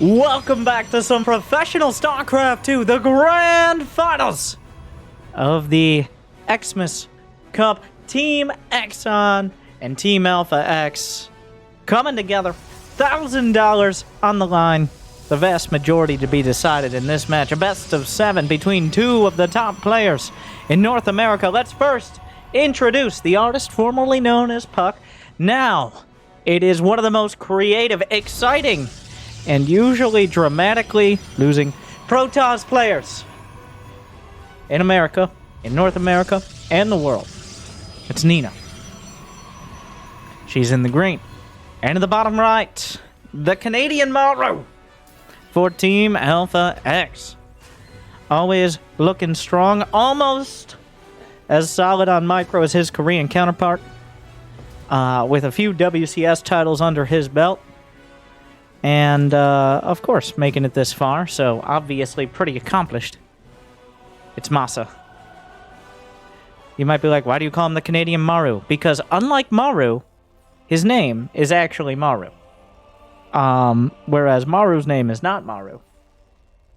Welcome back to some professional StarCraft 2, the grand finals of the Exmas Cup. Team Axon and Team Alpha X coming together. $1,000 on the line. The vast majority to be decided in this match. A best of 7 between two of the top players in North America. Let's first introduce the artist formerly known as Puck. Now, it is one of the most creative, exciting, and usually dramatically losing Protoss players in America, in North America, and the world. It's Nina. She's in the green. And in the bottom right, the Canadian Maru for Team Alpha X. Always looking strong, almost as solid on micro as his Korean counterpart, with a few WCS titles under his belt. And, of course, making it this far, so obviously pretty accomplished. It's Masa. You might be like, why do you call him the Canadian Maru? Because unlike Maru, his name is actually Maru. Whereas Maru's name is not Maru.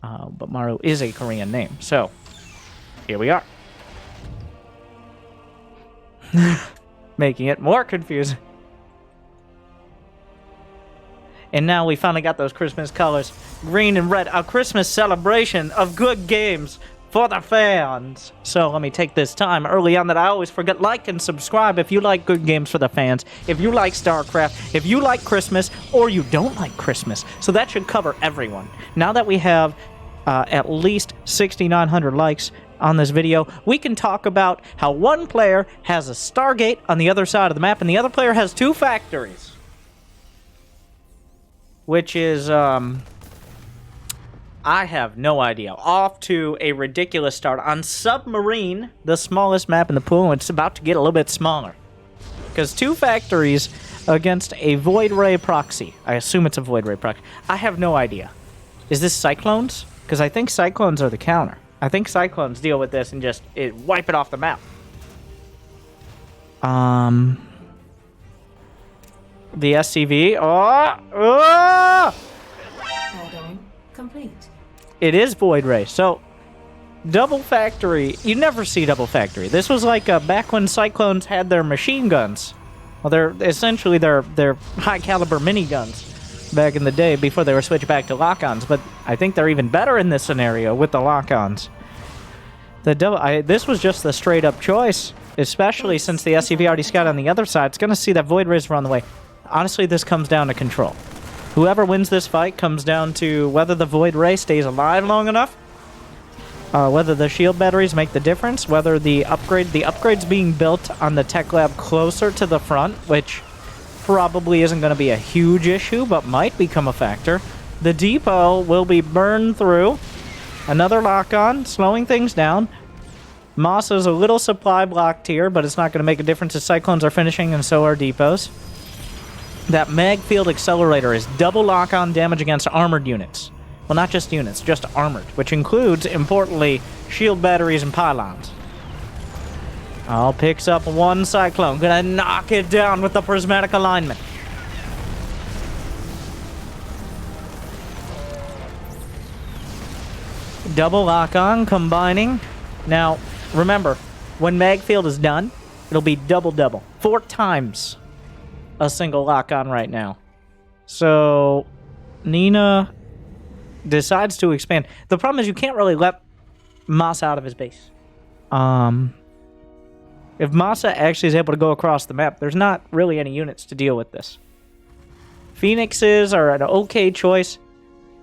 But Maru is a Korean name, so here we are. Making it more confusing. And now we finally got those Christmas colors. Green and red. A Christmas celebration of good games for the fans. So let me take this time early on that I always forget. Like and subscribe if you like good games for the fans. If you like StarCraft. If you like Christmas. Or you don't like Christmas. So that should cover everyone. Now that we have at least 6,900 likes on this video, we can talk about how one player has a Stargate on the other side of the map. And the other player has 2 factories. Which is, I have no idea. Off to a ridiculous start on Submarine, the smallest map in the pool, and it's about to get a little bit smaller. Because 2 factories against a Void Ray proxy. I assume it's a Void Ray proxy. I have no idea. Is this Cyclones? Because I think Cyclones are the counter. I think Cyclones deal with this and just wipe it off the map. The SCV. Add-on complete. It is Void Ray. So, double factory. You never see double factory. This was like back when Cyclones had their machine guns. Well, they're essentially their high caliber miniguns back in the day before they were switched back to lock-ons. But I think they're even better in this scenario with the lock-ons. This was just the straight up choice, especially since the SCV already scouted on the other side. It's going to see that Void Rays are on the way. Honestly, this comes down to control. Whoever wins this fight comes down to whether the Void Ray stays alive long enough, whether the shield batteries make the difference, whether the upgrade's being built on the tech lab closer to the front, which probably isn't going to be a huge issue, but might become a factor. The depot will be burned through. Another lock-on, slowing things down. Masa's a little supply blocked here, but it's not going to make a difference as Cyclones are finishing, and so are depots. That mag field accelerator is double lock-on damage against armored units. Well, not just units, just armored, which includes, importantly, shield batteries and pylons. All picks up one Cyclone. Gonna knock it down with the prismatic alignment. Double lock-on combining. Now, remember, when mag field is done, it'll be double-double. 4 times a single lock-on right now. So, Nina decides to expand. The problem is you can't really let Masa out of his base. If Masa actually is able to go across the map, there's not really any units to deal with this. Phoenixes are an okay choice.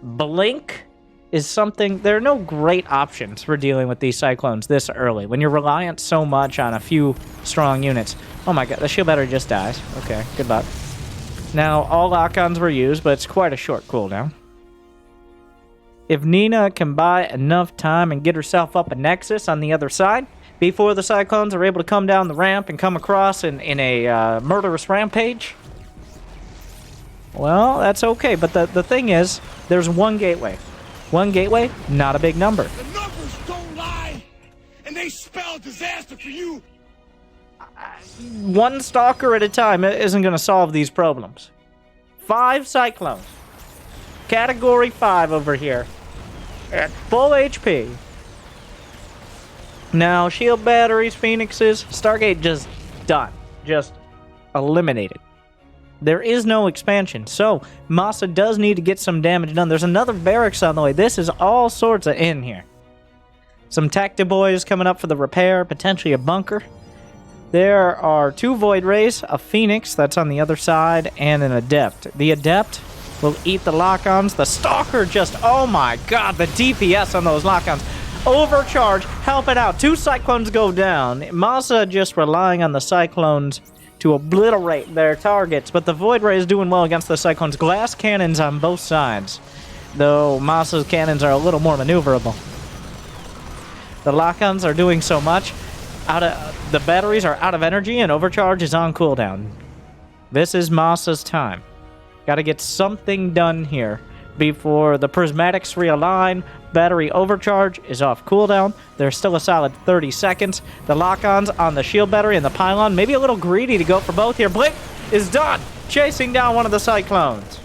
Blink is something... There are no great options for dealing with these Cyclones this early, when you're reliant so much on a few strong units. Oh my god, the shield battery just dies. Okay, good luck. Now, all lock-ons were used, but it's quite a short cooldown. If Nina can buy enough time and get herself up a Nexus on the other side, before the Cyclones are able to come down the ramp and come across in a murderous rampage, well, that's okay. But the thing is, there's one gateway. One gateway, not a big number. The numbers don't lie, and they spell disaster for you. One Stalker at a time isn't going to solve these problems. 5 Cyclones Category 5 over here. At full HP. Now, shield batteries, phoenixes, Stargate just done. Just eliminated. There is no expansion, so Masa does need to get some damage done. There's another barracks on the way. This is all sorts of in here. Some Tacti boys coming up for the repair, potentially a bunker. There are 2 Void Rays, a Phoenix that's on the other side, and an Adept. The Adept will eat the lock-ons. The Stalker just, oh my god, the DPS on those lock-ons. Overcharge, help it out. 2 Cyclones go down. Masa just relying on the Cyclones to obliterate their targets, but the Void Ray is doing well against the Cyclones. Glass cannons on both sides, though Masa's cannons are a little more maneuverable. The lock-ons are doing so much. The batteries are out of energy, and Overcharge is on cooldown. This is Masa's time. Gotta get something done here before the prismatics realign. Battery Overcharge is off cooldown. There's still a solid 30 seconds. The lock-ons on the shield battery and the pylon. Maybe a little greedy to go for both here. Blink is done, chasing down one of the Cyclones.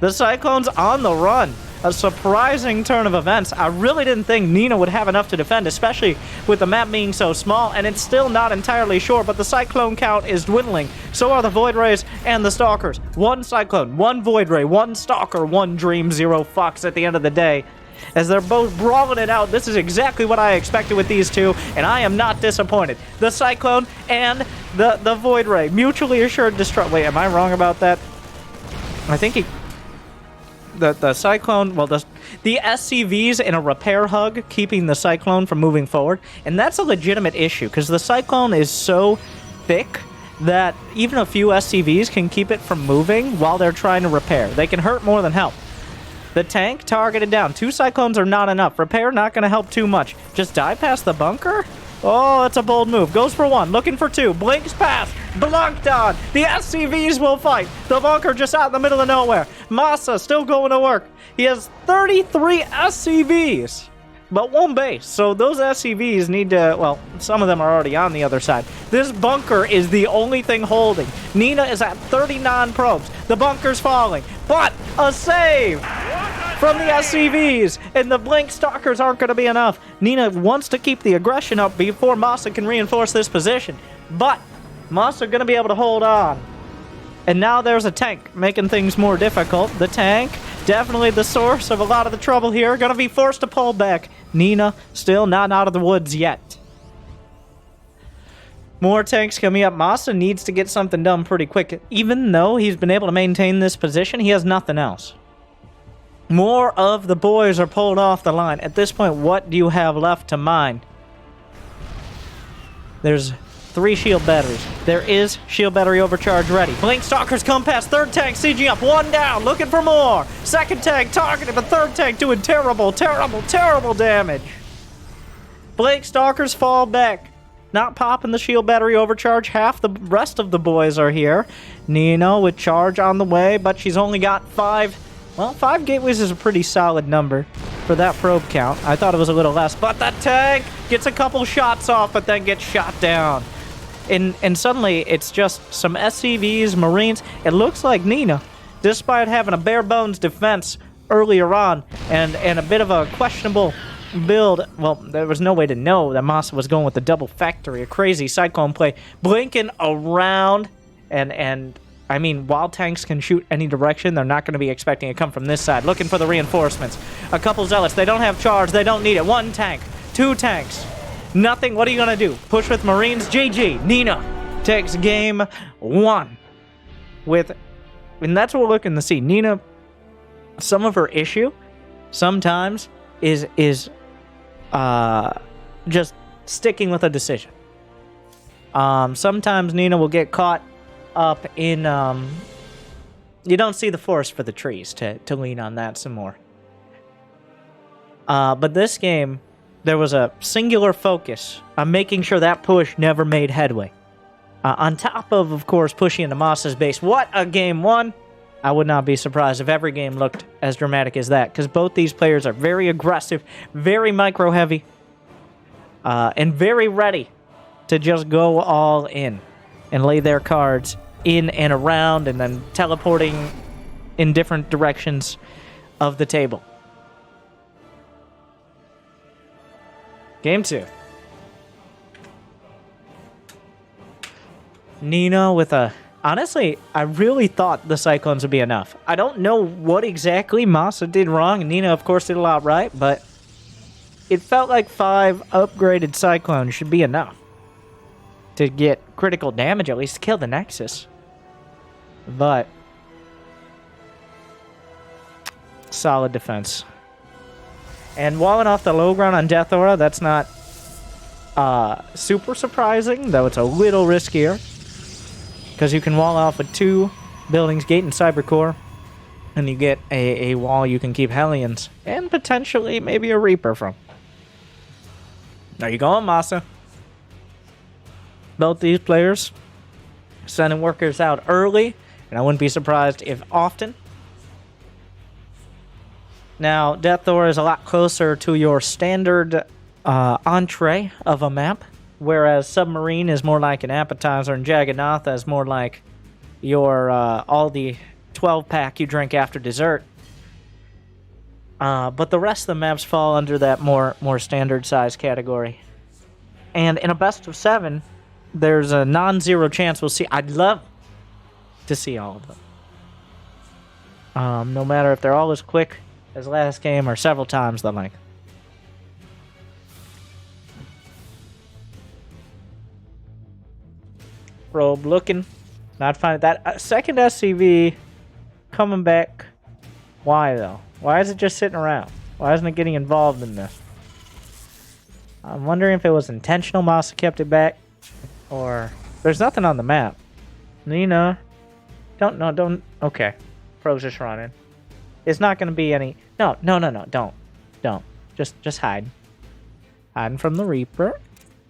The Cyclones on the run. A surprising turn of events. I really didn't think Nina would have enough to defend, especially with the map being so small, and it's still not entirely sure, but the Cyclone count is dwindling. So are the Void Rays and the Stalkers. 1 Cyclone, 1 Void Ray, 1 Stalker, 1 Dream, 0 fucks at the end of the day. As they're both brawling it out, this is exactly what I expected with these two, and I am not disappointed. The Cyclone and the Void Ray. Mutually assured destruct. Wait, am I wrong about that? I think he... The Cyclone, well, the SCVs in a repair hug, keeping the Cyclone from moving forward. And that's a legitimate issue, because the Cyclone is so thick that even a few SCVs can keep it from moving while they're trying to repair. They can hurt more than help. The tank targeted down. 2 Cyclones are not enough. Repair not going to help too much. Just dive past the bunker? Oh, it's a bold move. Goes for 1, looking for 2. Blinks past. Blocked on. The SCVs will fight. The bunker just out in the middle of nowhere. Masa still going to work. He has 33 SCVs, but 1 base. So those SCVs need to, well, some of them are already on the other side. This bunker is the only thing holding. Nina is at 39 probes. The bunker's falling, but a save from the SCVs, and the Blink Stalkers aren't going to be enough. Nina wants to keep the aggression up before Masa can reinforce this position, but Masa going to be able to hold on. And now there's a tank, making things more difficult. The tank, definitely the source of a lot of the trouble here, going to be forced to pull back. Nina still not out of the woods yet. More tanks coming up. Masa needs to get something done pretty quick. Even though he's been able to maintain this position, he has nothing else. More of the boys are pulled off the line. At this point, what do you have left to mine? There's 3 shield batteries. There is shield battery overcharge ready. Blink Stalkers come past. 3rd tank sieging up. 1 down, looking for more. 2nd tank targeted, but 3rd tank doing terrible damage. Blink Stalkers fall back. Not popping the shield battery overcharge. Half the rest of the boys are here. Nina with charge on the way, but she's only got 5. Well, 5 gateways is a pretty solid number for that probe count. I thought it was a little less, but the tank gets a couple shots off, but then gets shot down. And suddenly, it's just some SCVs, Marines. It looks like Nina, despite having a bare-bones defense earlier on and a bit of a questionable build, well, there was no way to know that Masa was going with the double factory, a crazy Cyclone play, blinking around, and I mean, while tanks can shoot any direction, they're not going to be expecting it to come from this side. Looking for the reinforcements. A couple zealots. They don't have charge. They don't need it. 1 tank. 2 tanks. Nothing. What are you going to do? Push with Marines? GG. Nina takes game 1. And that's what we're looking to see. Nina, some of her issue sometimes is just sticking with a decision. Sometimes Nina will get caught up in, you don't see the forest for the trees to lean on that some more. But this game, there was a singular focus on making sure that push never made headway. On top of course, pushing into Masa's base. What a game 1! I would not be surprised if every game looked as dramatic as that, because both these players are very aggressive, very micro-heavy, and very ready to just go all in and lay their cards in and around, and then teleporting in different directions of the table. Game 2. Nina with a... Honestly, I really thought the Cyclones would be enough. I don't know what exactly Masa did wrong, and Nina, of course, did a lot right, but it felt like 5 upgraded Cyclones should be enough to get critical damage, at least to kill the Nexus. But solid defense. And walling off the low ground on Death Aura, that's not super surprising, though it's a little riskier. Because you can wall off with 2 buildings, Gate and Cybercore, and you get a wall you can keep Hellions, and potentially maybe a Reaper from. There you go, Masa. Both these players sending workers out early, and I wouldn't be surprised if often. Now, Death Aura is a lot closer to your standard entree of a map, whereas Submarine is more like an appetizer, and Jagannatha is more like your all the 12-pack you drink after dessert. But the rest of the maps fall under that more standard size category. And in a best of 7, there's a non-zero chance we'll see. I'd love to see all of them. No matter if they're all as quick as last game or several times the length. Probe looking, not finding that second SCV coming back. Why though? Why is it just sitting around? Why isn't it getting involved in this? I'm wondering if it was intentional. Masa kept it back, or there's nothing on the map. Nina, don't. Okay, Pro's just running. It's not going to be any. No, don't. Just hide. Hiding from the Reaper.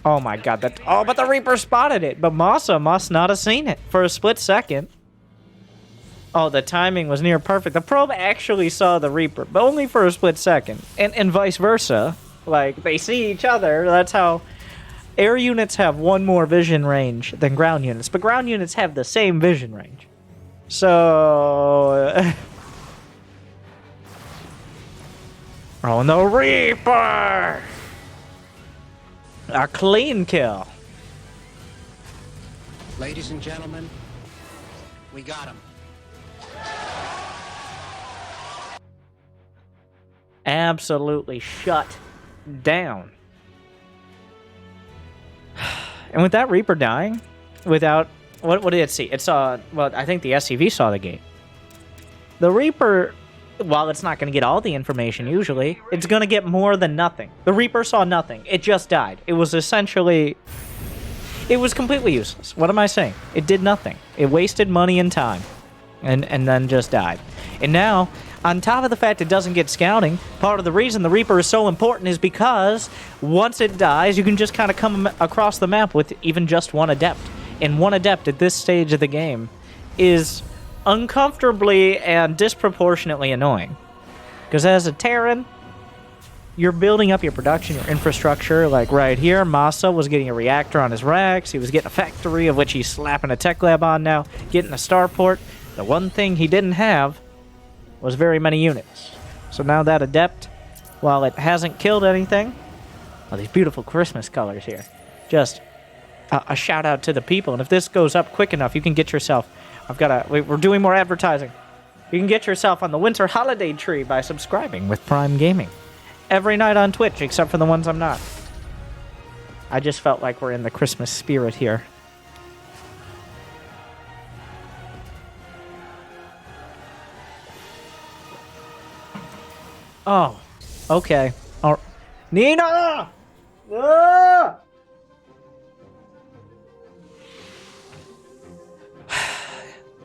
Oh my god, that... Oh, but the Reaper spotted it. But Masa must not have seen it for a split second. Oh, the timing was near perfect. The probe actually saw the Reaper, but only for a split second. And vice versa. Like, they see each other. That's how... Air units have one more vision range than ground units, but ground units have the same vision range. So... Oh, no, Reaper! A clean kill. Ladies and gentlemen, we got him. Absolutely shut down. And with that Reaper dying, without... What did it see? It saw... Well, I think the SCV saw the gate. The Reaper... While it's not going to get all the information, usually, it's going to get more than nothing. The Reaper saw nothing. It just died. It was essentially... It was completely useless. What am I saying? It did nothing. It wasted money and time. And then just died. And now, on top of the fact it doesn't get scouting, part of the reason the Reaper is so important is because once it dies, you can just kind of come across the map with even just one Adept. And one Adept at this stage of the game is... uncomfortably and disproportionately annoying. Because as a Terran, you're building up your production, your infrastructure. Like right here, Masa was getting a reactor on his racks. He was getting a factory, of which he's slapping a tech lab on now. Getting a starport. The one thing he didn't have was very many units. So now that Adept, while it hasn't killed anything... Oh, these beautiful Christmas colors here. Just a shout out to the people. And if this goes up quick enough, you can get yourself... We're doing more advertising. You can get yourself on the winter holiday tree by subscribing with Prime Gaming. Every night on Twitch, except for the ones I'm not. I just felt like we're in the Christmas spirit here. Oh, okay. Oh, Nina! Ah!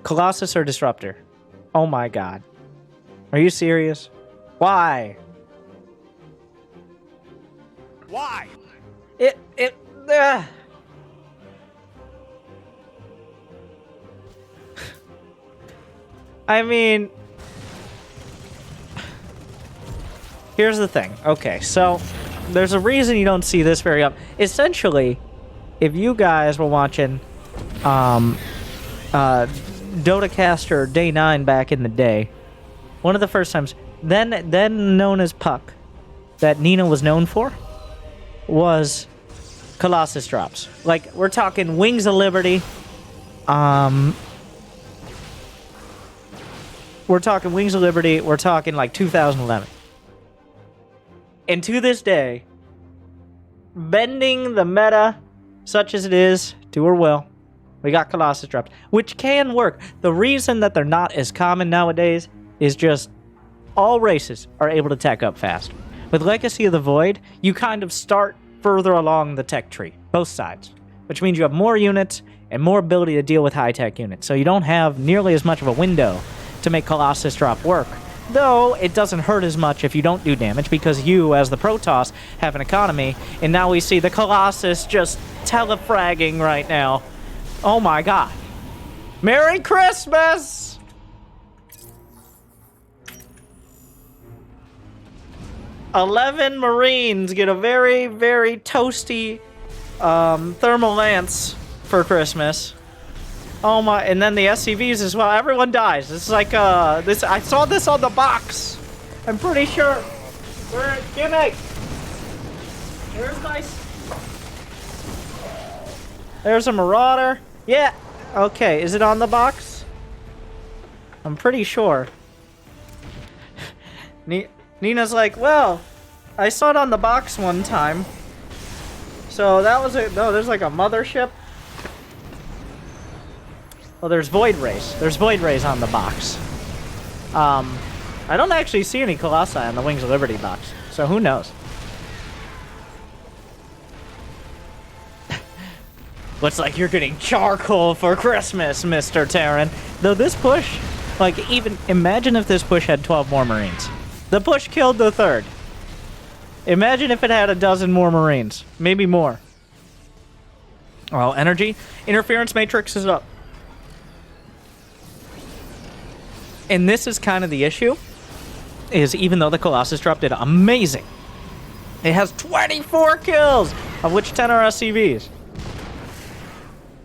Colossus or Disruptor? Oh my god. Are you serious? Why? Why? I mean... Here's the thing. Okay, so... There's a reason you don't see this very often. Essentially, if you guys were watching... Dotacaster Day 9 back in the day, one of the first times, then known as Puck, that Nina was known for, was Colossus drops. Like, we're talking Wings of Liberty. We're talking Wings of Liberty. We're talking like 2011. And to this day, bending the meta, such as it is, to her will, we got Colossus drops, which can work. The reason that they're not as common nowadays is just all races are able to tech up fast. With Legacy of the Void, you kind of start further along the tech tree, both sides, which means you have more units and more ability to deal with high-tech units, so you don't have nearly as much of a window to make Colossus drop work. Though, it doesn't hurt as much if you don't do damage, because you, as the Protoss, have an economy, and now we see the Colossus just telefragging right now. Oh my god. Merry Christmas! "11 Marines get a very, very toasty thermal lance for Christmas. Oh my, and then the SCVs as well. Everyone dies. It's like, this. I saw this on the box. I'm pretty sure. Where, gimme! Where's my... There's a Marauder. Yeah. Okay, is it on the box? I'm pretty sure. Nina's like, well, I saw it on the box one time. So that was a... No, there's like a mothership. Well, there's Void Rays. There's Void Rays on the box. I don't actually see any Colossi on the Wings of Liberty box, so who knows? Looks like you're getting charcoal for Christmas, Mr. Terran. Though this push, like, even imagine if this push had 12 more Marines. The push killed the third. Imagine if it had a dozen more Marines. Maybe more. Well, energy. Interference matrix is up. And this is kind of the issue, is even though the Colossus drop did amazing, it has 24 kills, of which 10 are SCVs.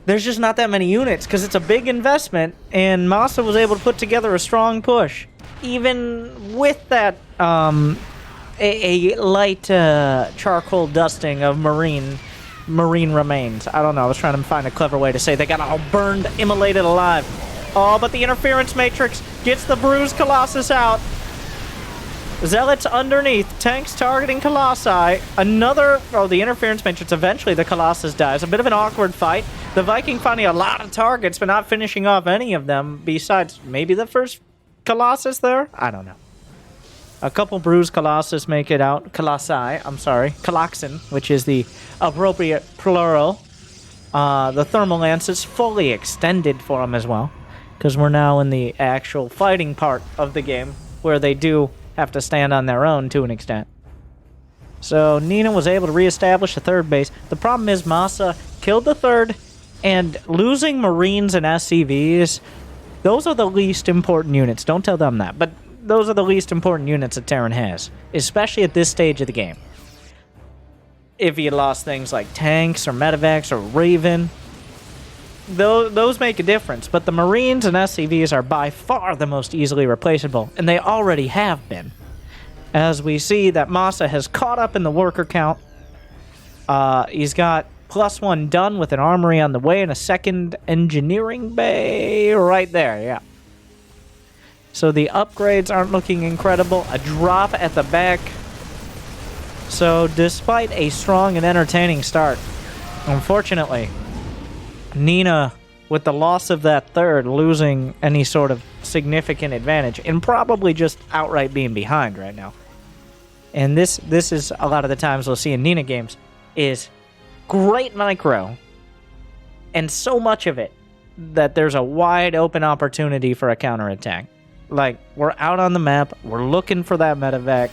There's just not that many units, because it's a big investment, and Masa was able to put together a strong push. Even with that, a light charcoal dusting of marine remains. I don't know, I was trying to find a clever way to say they got all burned, immolated alive. Oh, but the interference matrix gets the bruised Colossus out. Zealots underneath. Tanks targeting Colossi. Another... Oh, the interference matrix. Eventually, the Colossus dies. A bit of an awkward fight. The Viking finding a lot of targets, but not finishing off any of them, besides maybe the first Colossus there? I don't know. A couple bruised Colossus make it out. Colossi, I'm sorry. Coloxin, which is the appropriate plural. The thermal lance is fully extended for them as well, because we're now in the actual fighting part of the game, where they do have to stand on their own to an extent. So Nina was able to reestablish the third base. The problem is Masa killed the third, and losing Marines and SCVs, those are the least important units. Don't tell them that, but those are the least important units that Terran has, especially at this stage of the game. If you lost things like tanks or medevacs or Raven, those make a difference, but the Marines and SCVs are by far the most easily replaceable, and they already have been. As we see that Masa has caught up in the worker count. He's got +1 done with an armory on the way and a second engineering bay right there, yeah. So the upgrades aren't looking incredible. A drop at the back. So despite a strong and entertaining start, unfortunately, Nina, with the loss of that third, losing any sort of significant advantage, and probably just outright being behind right now. And this is a lot of the times we'll see in Nina games, is great micro, and so much of it that there's a wide open opportunity for a counterattack. Like, we're out on the map, we're looking for that medevac,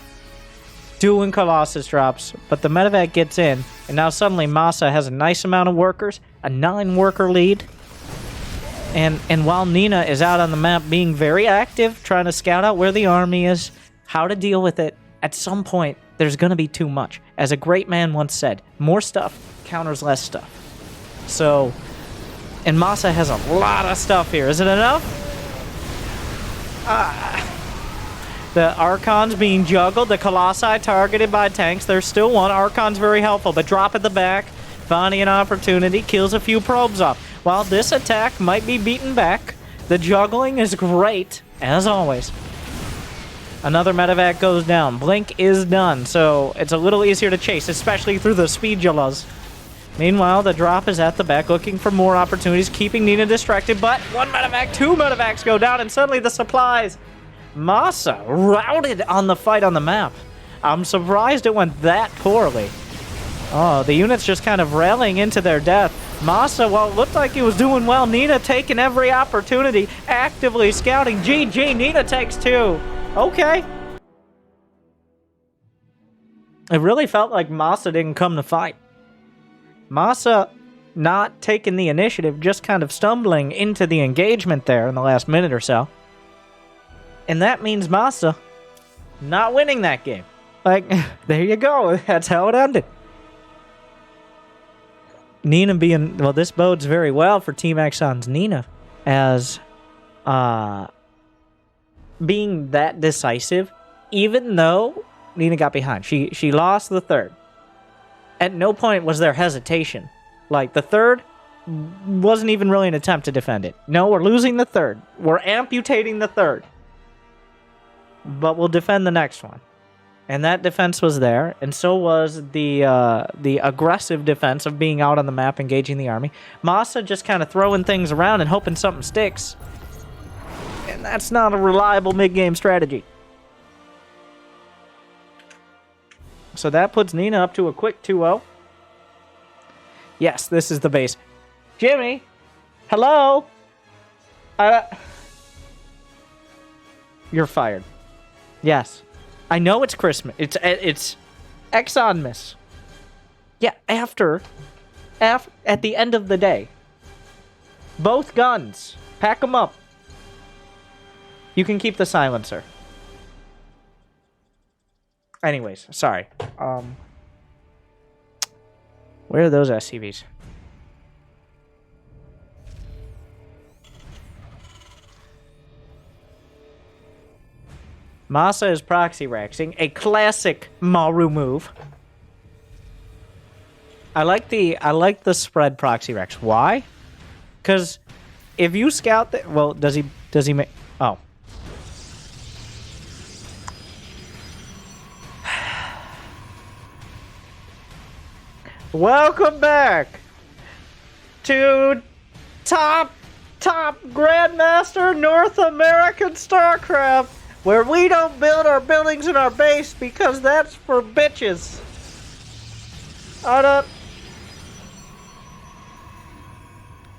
doing Colossus drops, but the medevac gets in, and now suddenly Masa has a nice amount of workers, a 9-worker lead, and while Nina is out on the map being very active, trying to scout out where the army is, how to deal with it, at some point, there's going to be too much. As a great man once said, more stuff counters less stuff. So, And Masa has a lot of stuff here. Is it enough? The Archons being juggled. The Colossi targeted by tanks. There's still one. Archon's very helpful, but drop at the back. Finding an opportunity. Kills a few probes off. While this attack might be beaten back, the juggling is great, as always. Another medevac goes down. Blink is done, so it's a little easier to chase, especially through the speedulas. Meanwhile, the drop is at the back, looking for more opportunities, keeping Nina distracted, but one medevac, two medevacs go down, and suddenly the supplies. Masa routed on the fight on the map. I'm surprised it went that poorly. Oh, the units just kind of rallying into their death. Masa, well, it looked like he was doing well. Nina taking every opportunity, actively scouting. GG, Nina takes 2. Okay. It really felt like Masa didn't come to fight. Masa not taking the initiative, just kind of stumbling into the engagement there in the last minute or so. And that means Masa not winning that game. Like, there you go. That's how it ended. Nina being... Well, this bodes very well for Team Axon's Nina as being that decisive, even though Nina got behind. She lost the third. At no point was there hesitation. Like, the third wasn't even really an attempt to defend it. No, we're losing the third. We're amputating the third. But we'll defend the next one. And that defense was there, and so was the aggressive defense of being out on the map, engaging the army. Masa just kind of throwing things around and hoping something sticks. And that's not a reliable mid-game strategy. So that puts Nina up to a quick 2-0. Yes, this is the base. Jimmy? Hello? You're fired. Yes. I know it's Christmas. It's Exonmas. Yeah, at the end of the day. Both guns. Pack them up. You can keep the silencer. Anyways, sorry. Where are those SCVs? Masa is proxy raxing, a classic Maru move. I like the spread proxy rax. Why? Because if you scout the, well, does he make? Oh. Welcome back to top Grandmaster North American StarCraft, where we don't build our buildings in our base because that's for bitches.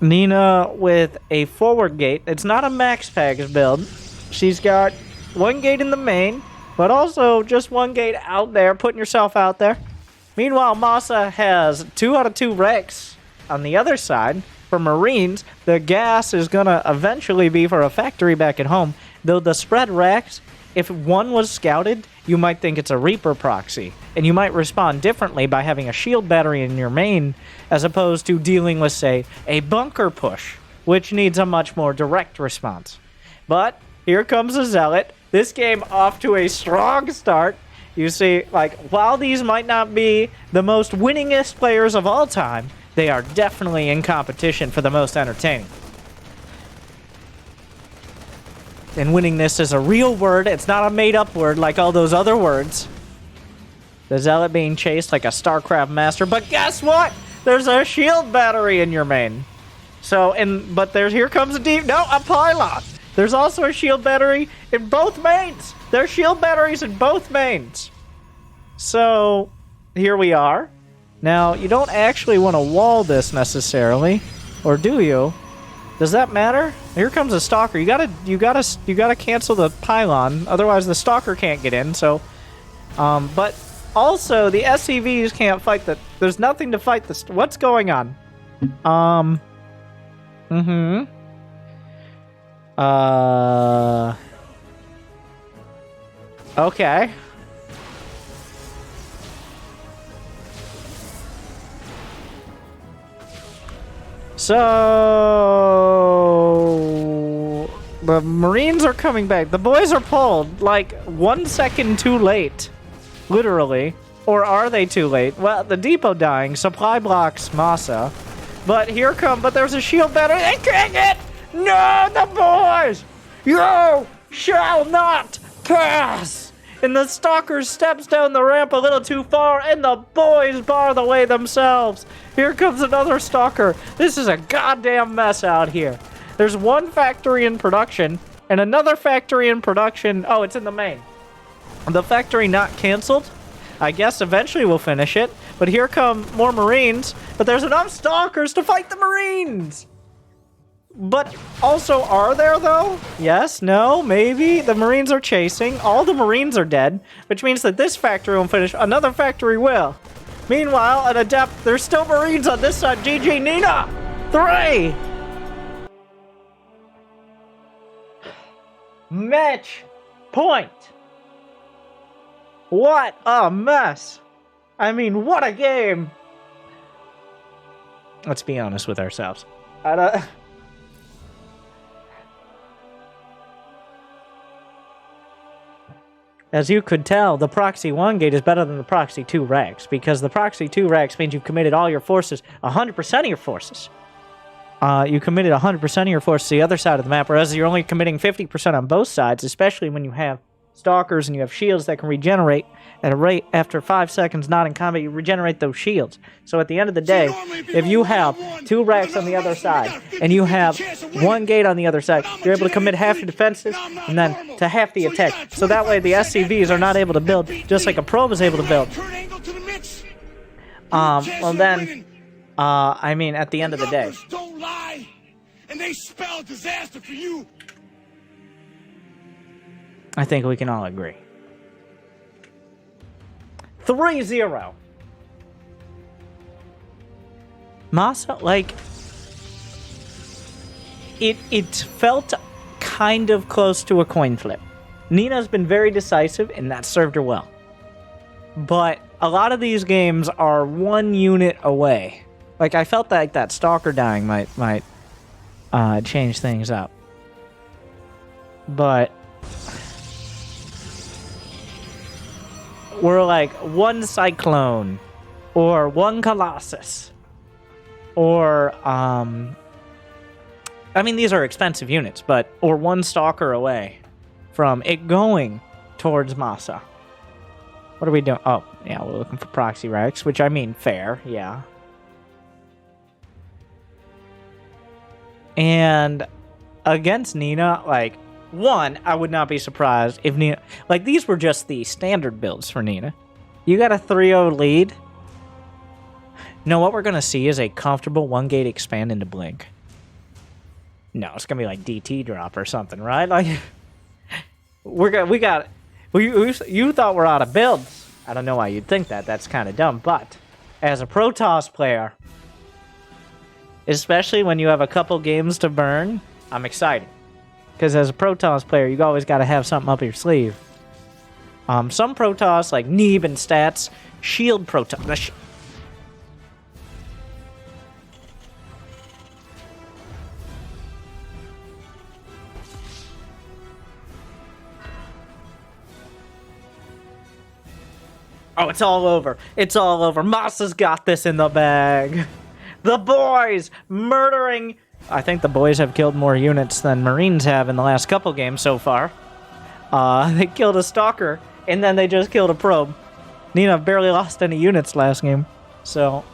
Nina with a forward gate. It's not a max package build. She's got one gate in the main, but also just one gate out there, putting yourself out there. Meanwhile, Masa has 2 out of 2 wrecks on the other side. For Marines, the gas is going to eventually be for a factory back at home. Though the spread racks, if one was scouted, you might think it's a Reaper proxy. And you might respond differently by having a shield battery in your main, as opposed to dealing with, say, a bunker push, which needs a much more direct response. But here comes a Zealot. This game off to a strong start. You see, like, while these might not be the most winningest players of all time, they are definitely in competition for the most entertaining. And winningness is a real word. It's not a made-up word like all those other words. The Zealot being chased like a StarCraft master. But guess what? There's a shield battery in your main. So, but here comes a pylon. There's also a shield battery in both mains. There's shield batteries in both mains. So, here we are. Now, you don't actually want to wall this necessarily, or do you? Does that matter? Here comes a stalker. You gotta cancel the pylon, otherwise the stalker can't get in. So, but also the SCVs can't fight the. There's nothing to fight the. What's going on? Okay. So the Marines are coming back. The boys are pulled like 1 second too late, literally. Or are they too late? Well, the depot dying, supply blocks Masa. But there's a shield battery. They can't get. No, the boys! You shall not pass! And the stalker steps down the ramp a little too far, and the boys bar the way themselves. Here comes another stalker. This is a goddamn mess out here. There's one factory in production, and another factory in production. Oh, it's in the main. The factory not canceled. I guess eventually we'll finish it. But here come more Marines. But there's enough stalkers to fight the Marines. But also, are there, though? Yes, no, maybe. The Marines are chasing. All the Marines are dead, which means that this factory won't finish. Another factory will. Meanwhile, at a depth, there's still Marines on this side. GG, Nina! 3! Match point. What a mess. I mean, what a game. Let's be honest with ourselves. As you could tell, the Proxy 1 gate is better than the Proxy 2 Rex, because the Proxy 2 Rex means you've committed all your forces, 100% of your forces. You committed 100% of your forces to the other side of the map, whereas you're only committing 50% on both sides, especially when you have stalkers and you have shields that can regenerate at a rate after 5 seconds not in combat. You regenerate those shields. So at the end of the day, if you have 2 racks on the other side and you have 1 gate on the other side, you're able to commit half your defenses and then to half the attack. So that way the SCVs are not able to build just like a probe is able to build. Well then, I mean, at the end of the day. Don't lie, and they spell disaster for you. I think we can all agree. 3-0. Masa, like, it felt kind of close to a coin flip. Nina's been very decisive, and that served her well. But a lot of these games are 1 unit away. Like, I felt like that Stalker dying might change things up. But we're like 1 Cyclone, or 1 Colossus, or, I mean, these are expensive units, but, or 1 Stalker away from it going towards Masa. What are we doing? Oh, yeah, we're looking for Proxy Rex, which I mean, fair, yeah. And against Nina, like, 1, I would not be surprised if Nina... Like, these were just the standard builds for Nina. You got a 3-0 lead. No, what we're going to see is a comfortable 1-gate expand into Blink. No, it's going to be like DT drop or something, right? Like, you thought we're out of builds. I don't know why you'd think that. That's kind of dumb. But as a Protoss player, especially when you have a couple games to burn, I'm excited. Because as a Protoss player, you always got to have something up your sleeve. Some Protoss, like Neeb and Stats, shield Protoss. Oh, it's all over. It's all over. Masa's got this in the bag. The boys murdering... I think the boys have killed more units than Marines have in the last couple games so far. They killed a Stalker, and then they just killed a probe. Nina barely lost any units last game. So,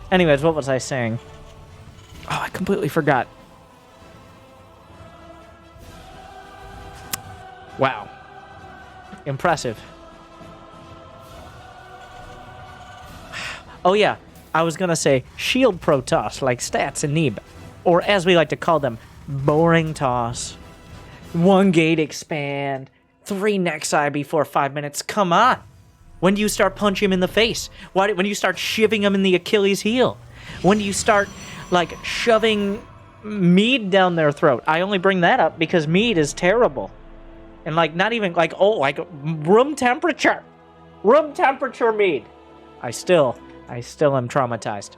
anyways, what was I saying? Oh, I completely forgot. Wow. Impressive. Oh, yeah. I was going to say shield Protoss, like Stats and Neeb. Or as we like to call them, boring toss. 1-gate expand. 3 Nexi before 5 minutes. Come on. When do you start punching him in the face? When do you start shivving him in the Achilles heel? When do you start, like, shoving mead down their throat? I only bring that up because mead is terrible. And, like, not even, like, oh, like, room temperature. Room temperature mead. I still am traumatized.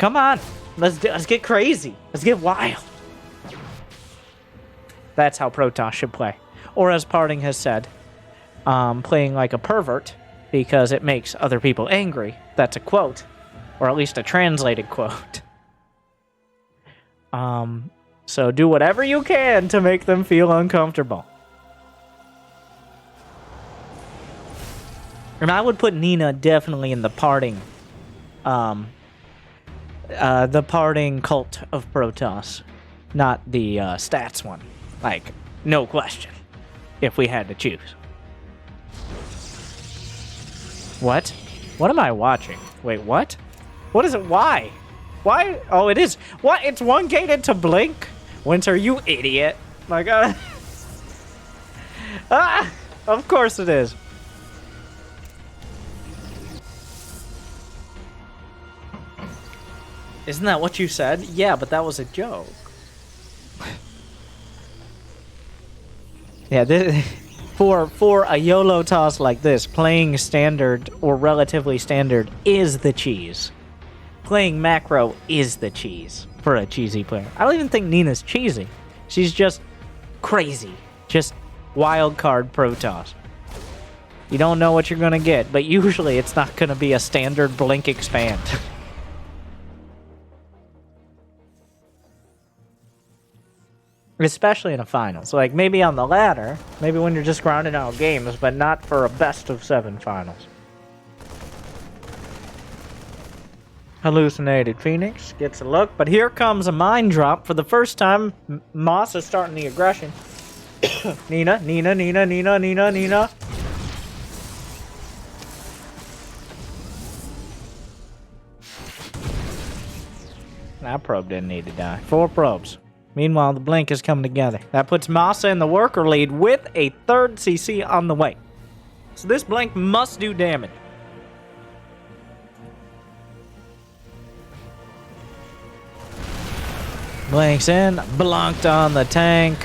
Come on. Let's get crazy. Let's get wild. That's how Protoss should play. Or as Parting has said, playing like a pervert because it makes other people angry. That's a quote. Or at least a translated quote. So do whatever you can to make them feel uncomfortable. And I would put Nina definitely in the parting cult of Protoss. Not the stats one. Like, no question. If we had to choose. What? What am I watching? Wait, what? What is it? Why? Why? Oh, it is. What? It's one gated to blink? Winter, you idiot. Like, of course it is. Isn't that what you said? Yeah, but that was a joke. Yeah, for a YOLO toss like this, playing standard or relatively standard is the cheese. Playing macro is the cheese for a cheesy player. I don't even think Nina's cheesy. She's just crazy. Just wild card Protoss. You don't know what you're going to get, but usually it's not going to be a standard blink expand. Especially in a finals. Like, maybe on the ladder, maybe when you're just grinding out games, but not for a best-of-7 finals. Hallucinated Phoenix gets a look, but here comes a mine drop for the first time. Masa starting the aggression. Nina. That probe didn't need to die. 4 probes. Meanwhile, the blink is coming together. That puts Masa in the worker lead with a 3rd CC on the way. So this blink must do damage. Blinks in, blonked on the tank.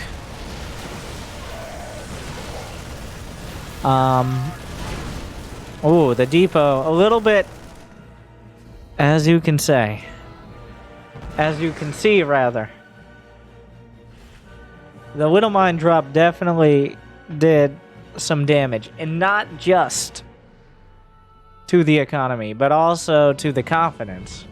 Oh, the depot, a little bit, as you can say. As you can see, rather. The little mine drop definitely did some damage. And not just to the economy, but also to the confidence.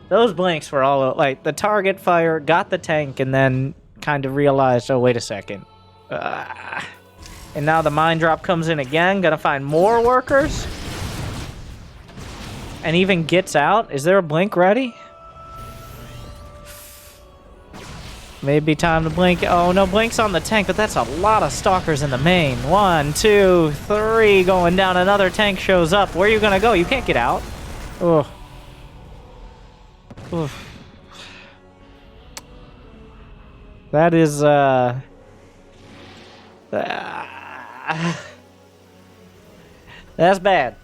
Those blinks were all, like, the target fire, got the tank, and then kind of realized, oh, wait a second. And now the mine drop comes in again. Gonna find more workers. And even gets out. Is there a blink ready? Maybe time to blink. Oh, no, blink's on the tank, but that's a lot of stalkers in the main. 1, 2, 3 going down. Another tank shows up. Where are you gonna go? You can't get out. Ugh. Oof. That is, that's bad.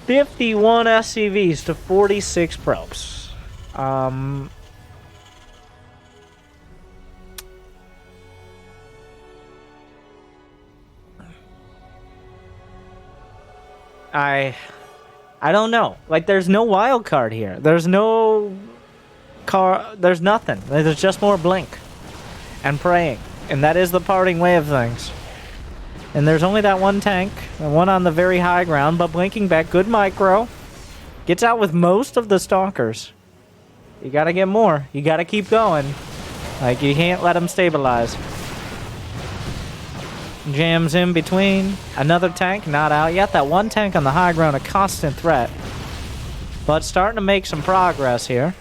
51 SCVs to 46 probes. I don't know. Like, there's no wild card here. There's no car. There's nothing. There's just more blink and praying. And that is the parting way of things. And there's only that one tank, the one on the very high ground, but blinking back. Good micro. Gets out with most of the stalkers. You gotta get more. You gotta keep going. Like, you can't let them stabilize. Jams in between. Another tank not out yet. That one tank on the high ground, a constant threat. But starting to make some progress here.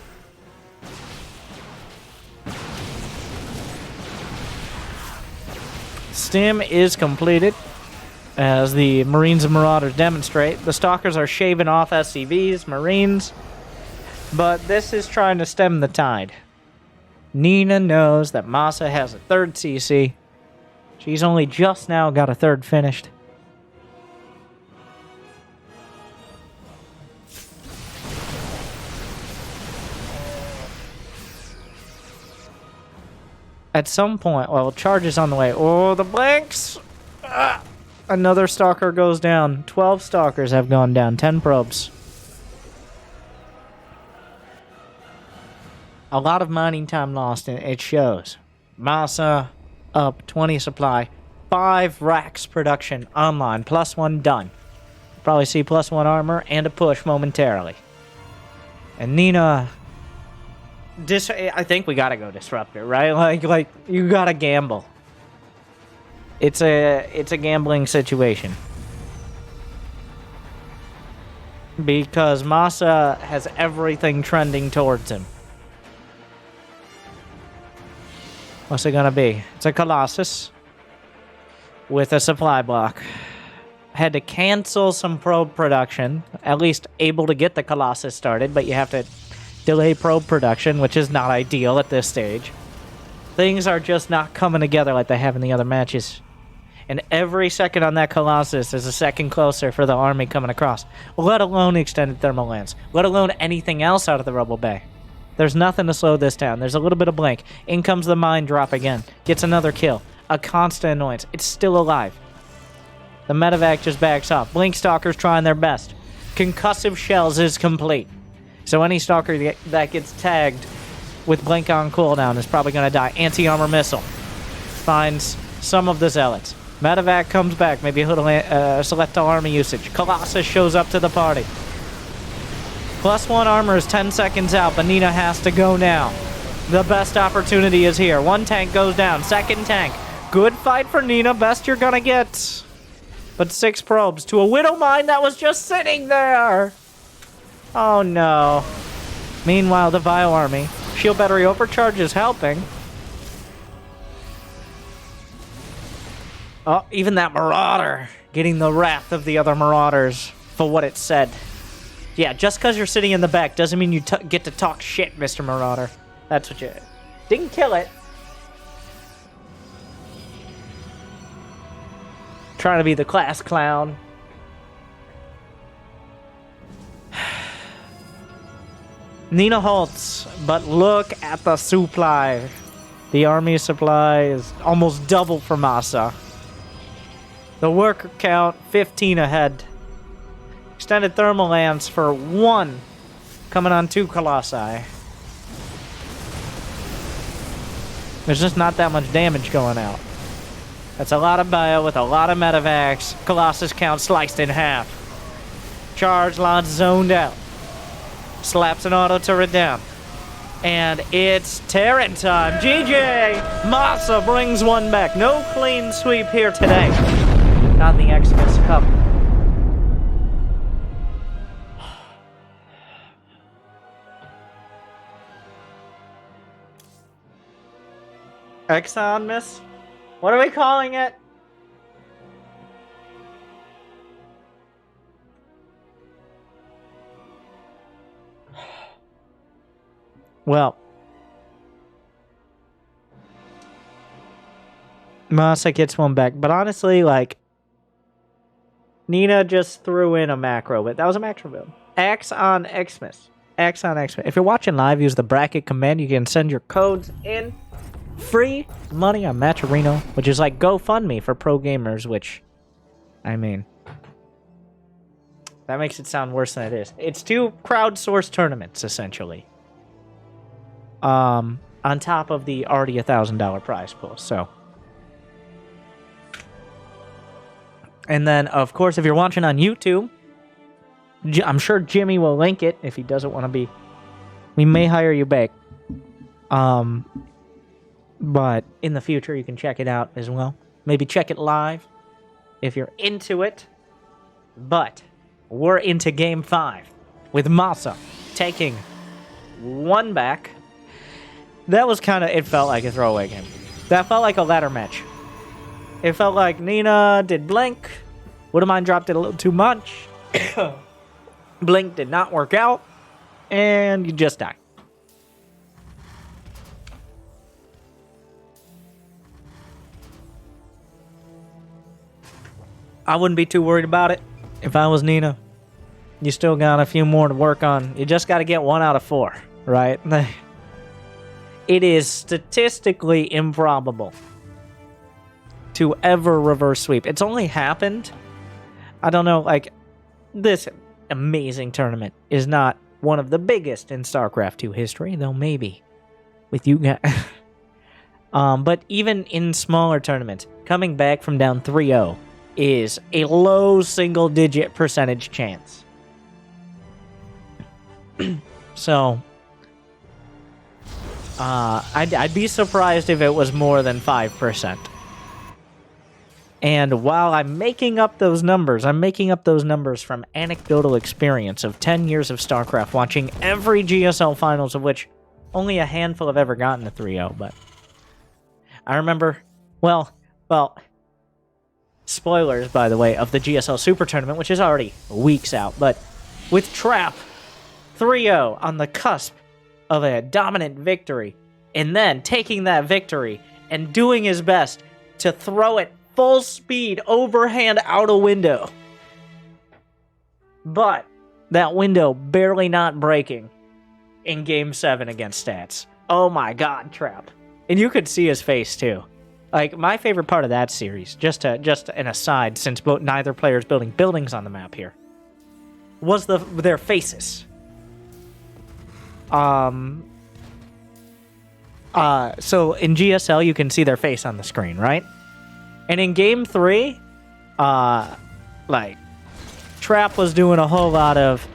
Stim is completed. As the Marines and Marauders demonstrate. The Stalkers are shaving off SCVs, Marines. But this is trying to stem the tide. Nina knows that Masa has a 3rd CC. She's only just now got a 3rd finished. At some point, well, charge is on the way. Oh, the blanks! Another stalker goes down. 12 stalkers have gone down. 10 probes. A lot of mining time lost, and it shows. Masa up 20 supply. 5 racks production online. +1 done. Probably see +1 armor and a push momentarily. And Nina... I think we gotta go Disruptor, right? Like you gotta gamble. It's a gambling situation. Because Masa has everything trending towards him. What's it gonna be? It's a Colossus with a supply block. Had to cancel some probe production. At least able to get the Colossus started, but you have to delay probe production, which is not ideal at this stage. Things are just not coming together like they have in the other matches. And every second on that Colossus is a second closer for the army coming across. Let alone extended thermal lance. Let alone anything else out of the Rebel Bay. There's nothing to slow this down. There's a little bit of blank. In comes the mine drop again. Gets another kill. A constant annoyance. It's still alive. The medevac just backs off. Blink Stalkers trying their best. Concussive shells is complete. So any Stalker that gets tagged with blink on cooldown is probably going to die. Anti-armor missile. Finds some of the Zealots. Medevac comes back. Maybe a little Selectal army usage. Colossus shows up to the party. +1 armor is 10 seconds out, but Nina has to go now. The best opportunity is here. 1 tank goes down. 2nd tank. Good fight for Nina. Best you're going to get. But 6 probes to a Widow Mine that was just sitting there. Oh no. Meanwhile, the Vile Army. Shield battery overcharge is helping. Oh, even that Marauder. Getting the wrath of the other Marauders for what it said. Yeah, just because you're sitting in the back doesn't mean you get to talk shit, Mr. Marauder. That's what you... Didn't kill it. Trying to be the class clown. Nina halts, but look at the supply. The army supply is almost double for Masa. The worker count, 15 ahead. Extended thermal lance for 1. Coming on 2 Colossi. There's just not that much damage going out. That's a lot of bio with a lot of medevacs. Colossus count sliced in half. Charge lines zoned out. Slaps an auto turret down. And it's Terran time. GG! Masa brings 1 back. No clean sweep here today. Not the Exmas Cup. Exxon miss? What are we calling it? Well, Masa gets 1 back, but honestly, like, Nina just threw in a macro, but that was a macro build. Axon Exmas. Axon Exmas. If you're watching live, use the bracket command. You can send your codes in. Free money on Matcherino, which is like GoFundMe for pro gamers, which, I mean, that makes it sound worse than it is. It's 2 crowdsourced tournaments, essentially. On top of the already $1,000 prize pool, so. And then, of course, if you're watching on YouTube, I'm sure Jimmy will link it if he doesn't want to be. We may hire you back. But in the future, you can check it out as well. Maybe check it live if you're into it. But we're into Game 5 with Masa taking 1 back. That was kind of, it felt like a throwaway game. That felt like a ladder match. It felt like Nina did Blink. Widow Mine dropped it a little too much. Blink did not work out. And you just die. I wouldn't be too worried about it if I was Nina. You still got a few more to work on. You just got to get 1 out of 4, right? It is statistically improbable to ever reverse sweep. It's only happened, I don't know, like, this amazing tournament is not one of the biggest in StarCraft 2 history, though maybe with you guys. But even in smaller tournaments, coming back from down 3-0 is a low single-digit percentage chance. So, I'd be surprised if it was more than 5%. And while I'm making up those numbers, I'm making up those numbers from anecdotal experience of 10 years of StarCraft, watching every GSL finals, of which only a handful have ever gotten to 3-0, but I remember, well, spoilers, by the way, of the GSL Super Tournament, which is already weeks out, but with Trap 3-0 on the cusp of a dominant victory, and then taking that victory and doing his best to throw it full speed, overhand, out a window. But that window barely not breaking in Game 7 against Stats. Oh my god, Trap. And you could see his face, too. Like, my favorite part of that series, just an aside, since neither player is building buildings on the map here, was their faces. So in GSL, you can see their face on the screen, right? And in Game 3, Trap was doing a whole lot of...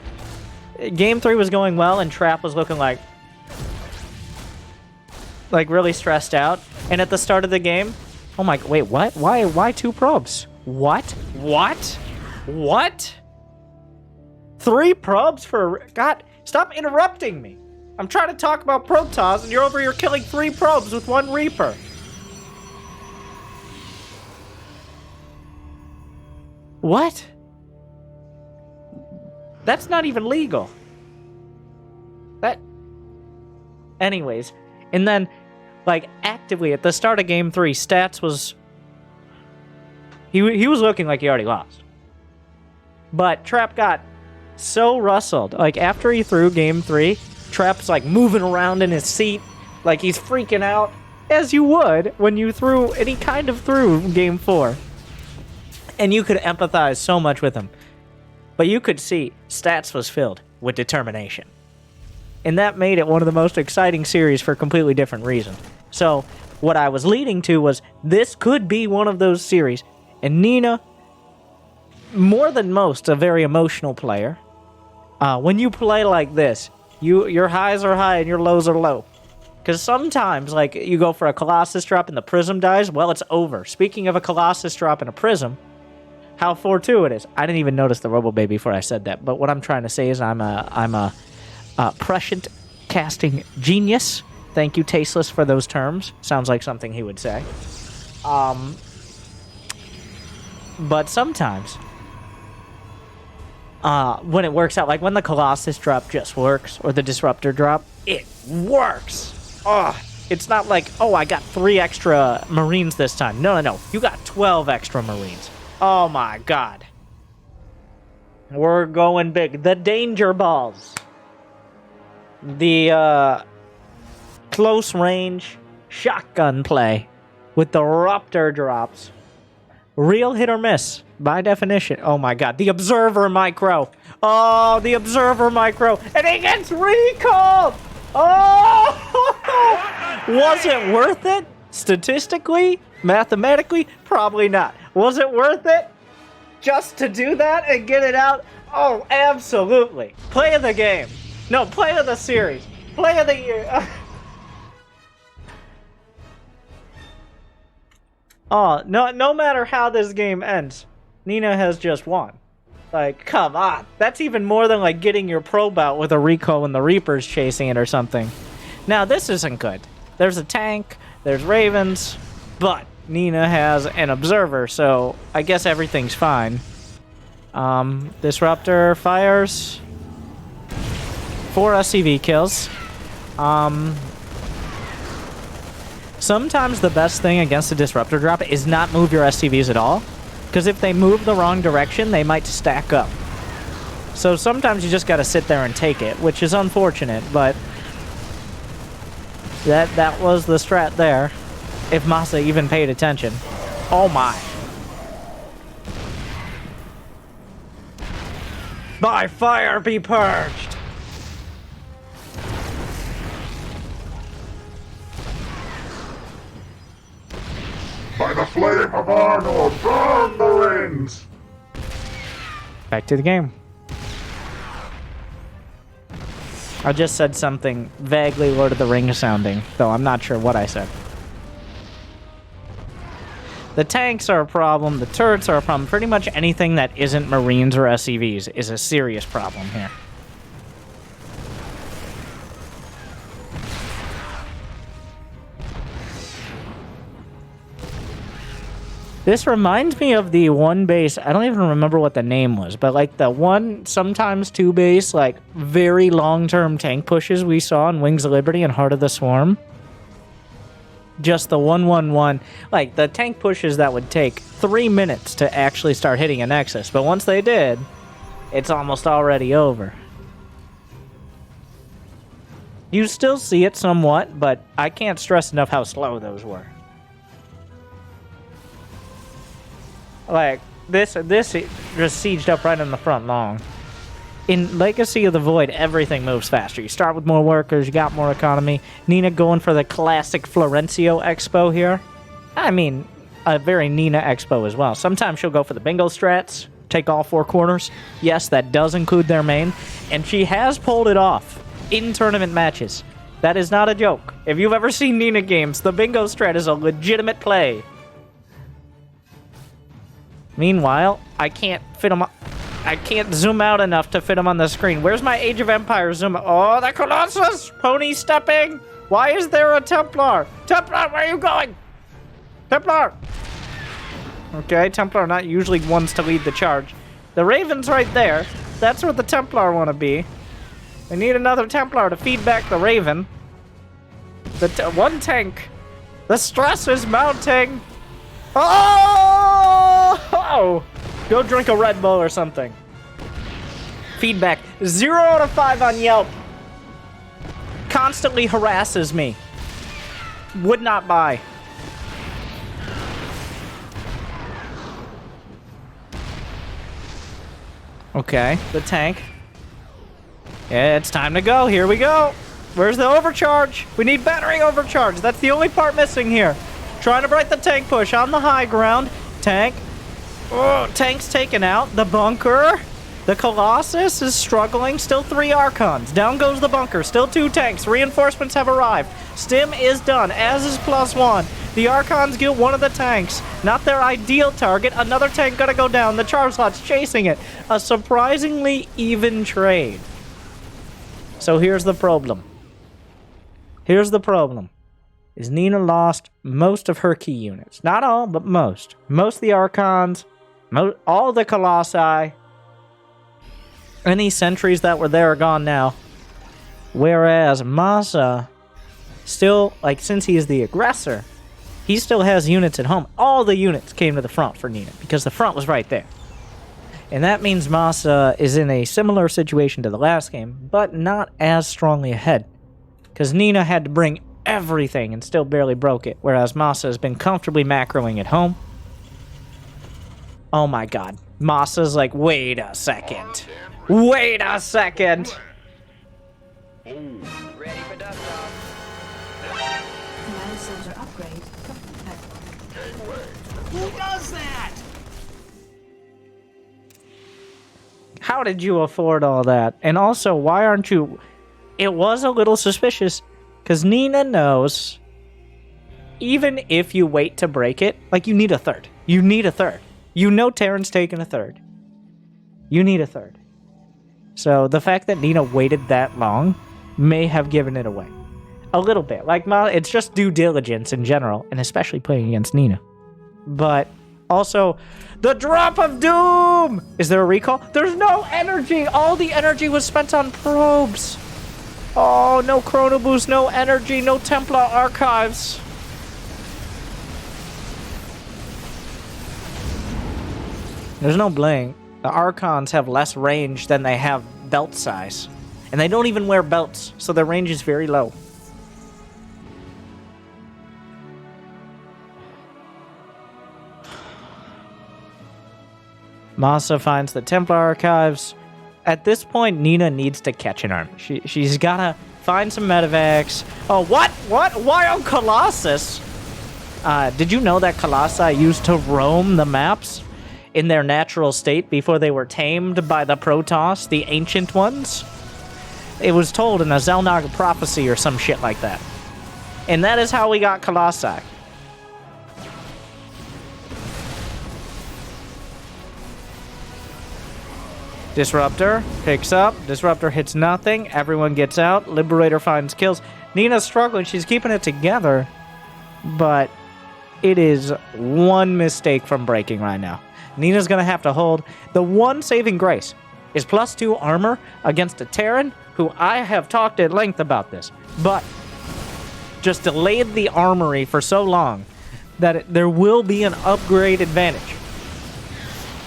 Game 3 was going well, and Trap was looking like really stressed out. And at the start of the game, oh my... Wait, what? Why 2 probes? What? 3 probes for... God, stop interrupting me. I'm trying to talk about Protoss, and you're over here killing 3 probes with 1 Reaper. What? That's not even legal. Anyways, and then, actively, at the start of Game 3, Stats was... He was looking like he already lost. But Trap got so rustled. After he threw Game 3, Trap's, moving around in his seat, he's freaking out, as you would when you threw, and he kind of threw Game 4. And you could empathize so much with him. But you could see Stats was filled with determination. And that made it one of the most exciting series for completely different reasons. So, what I was leading to was, this could be one of those series. And Nina, more than most, a very emotional player. When you play like this, your highs are high and your lows are low. Because sometimes, you go for a Colossus drop and the Prism dies, well, it's over. Speaking of a Colossus drop and a Prism, how 4-2 it is. I didn't even notice the Robo Bay before I said that, but what I'm trying to say is I'm a prescient casting genius. Thank you, Tasteless, for those terms. Sounds like something he would say. But sometimes, when it works out, when the Colossus drop just works, or the Disruptor drop, it works. It's not I got 3 extra Marines this time. No. You got 12 extra Marines. Oh my god. We're going big. The Danger Balls. The, close range shotgun play with the Raptor drops. Real hit or miss, by definition. Oh my god. The Observer Micro. Oh, the Observer Micro. And he gets recalled! Oh! Was it worth it? Statistically? Mathematically? Probably not. Was it worth it? Just to do that and get it out? Oh, absolutely. Play of the game. No, play of the series. Play of the year. Oh, no matter how this game ends, Nina has just won. Come on. That's even more than, getting your probe out with a recall when the Reaper's chasing it or something. Now, this isn't good. There's a tank, there's Ravens, but Nina has an Observer, so I guess everything's fine. Disruptor fires. 4 SCV kills. Sometimes the best thing against a Disruptor drop is not move your SCVs at all, because if they move the wrong direction, they might stack up. So sometimes you just gotta sit there and take it, which is unfortunate, but that was the strat there. If Masa even paid attention. Oh my. By fire be purged! the flame of Arnor burn Marines! Back to the game. I just said something vaguely Lord of the Rings sounding, though I'm not sure what I said. The tanks are a problem, the turrets are a problem. Pretty much anything that isn't Marines or SCVs is a serious problem here. This reminds me of the one base, I don't even remember what the name was, but like the one, sometimes two base, like very long-term tank pushes we saw in Wings of Liberty and Heart of the Swarm. Just the 1-1-1, like the tank pushes that would take 3 minutes to actually start hitting a Nexus, but once they did, it's almost already over. You still see it somewhat, but I can't stress enough how slow those were. Like, this just sieged up right in the front long. In Legacy of the Void, everything moves faster. You start with more workers, you got more economy. Nina going for the classic Florencio Expo here. I mean, a very Nina Expo as well. Sometimes she'll go for the bingo strats, take all 4 corners. Yes, that does include their main. And she has pulled it off in tournament matches. That is not a joke. If you've ever seen Nina games, the bingo strat is a legitimate play. Meanwhile, I can't fit them. I can't zoom out enough to fit them on the screen. Where's my Age of Empires zoom? Oh, the Colossus! Pony stepping! Why is there a Templar? Templar, where are you going? Templar! Okay, Templar not usually ones to lead the charge. The Raven's right there. That's where the Templar want to be. We need another Templar to feed back the Raven. The one tank. The stress is mounting. Oh! Go drink a Red Bull or something. Feedback. 0 out of 5 on Yelp. Constantly harasses me. Would not buy. Okay, the tank. Yeah, it's time to go. Here we go. Where's the overcharge? We need battery overcharge. That's the only part missing here. Trying to break the tank push on the high ground. Tank. Oh, tank's taken out. The bunker. The Colossus is struggling. Still 3 Archons. Down goes the bunker. Still 2 tanks. Reinforcements have arrived. Stim is done, as is +1. The Archons get one of the tanks. Not their ideal target. Another tank gonna go down. The Charizard's chasing it. A surprisingly even trade. So here's the problem. Here's the problem. Is Nina lost most of her key units. Not all, but most. Most of the Archons, all the Colossi. Any sentries that were there are gone now. Whereas Masa still, like, since he is the aggressor, he still has units at home. All the units came to the front for Nina because the front was right there. And that means Masa is in a similar situation to the last game, but not as strongly ahead. Because Nina had to bring everything and still barely broke it, whereas Masa has been comfortably macroing at home. Oh my god. Masa's like, wait a second. Wait a second! Command center upgrade. Who does that? How did you afford all that? And also, why aren't you... It was a little suspicious, because Nina knows, even if you wait to break it, like, you need a third. You need a third. You know Terran's taking a third. You need a third. So, the fact that Nina waited that long may have given it away. A little bit. Like, it's just due diligence in general, and especially playing against Nina. But, also, the drop of doom! Is there a recall? There's no energy! All the energy was spent on probes! Oh, no Chrono Boost, no energy, no Templar Archives. There's no bling. The Archons have less range than they have belt size. And they don't even wear belts, so their range is very low. Masa finds the Templar Archives. At this point, Nina needs to catch an army. She's gotta find some medevacs. Oh, what? What? Why on Colossus? Did you know that Colossi used to roam the maps in their natural state before they were tamed by the Protoss, the ancient ones? It was told in a Zelnog prophecy or some shit like that. And that is how we got Colossi. Disruptor picks up. Disruptor hits nothing. Everyone gets out. Liberator finds kills. Nina's struggling. She's keeping it together. But it is one mistake from breaking right now. Nina's going to have to hold. The one saving grace is +2 armor against a Terran, who I have talked at length about this. But just delayed the armory for so long that there will be an upgrade advantage.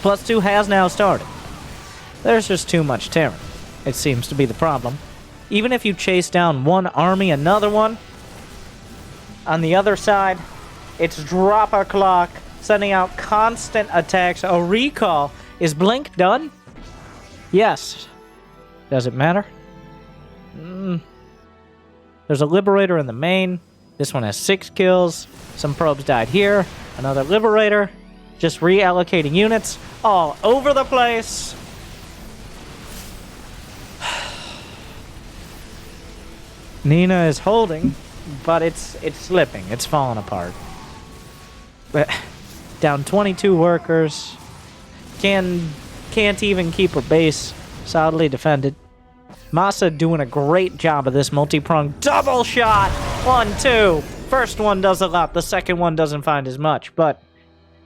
+2 has now started. There's just too much Terran. It seems to be the problem. Even if you chase down one army, another one, on the other side, it's drop a clock, sending out constant attacks. A recall. Is Blink done? Yes. Does it matter? There's a Liberator in the main. This one has 6 kills. Some probes died here. Another Liberator. Just reallocating units all over the place. Nina is holding, but it's slipping. It's falling apart. Down 22 workers. Can't even keep her base solidly defended. Masa doing a great job of this multi-pronged double shot. 1, 2. First one does a lot. The second one doesn't find as much, but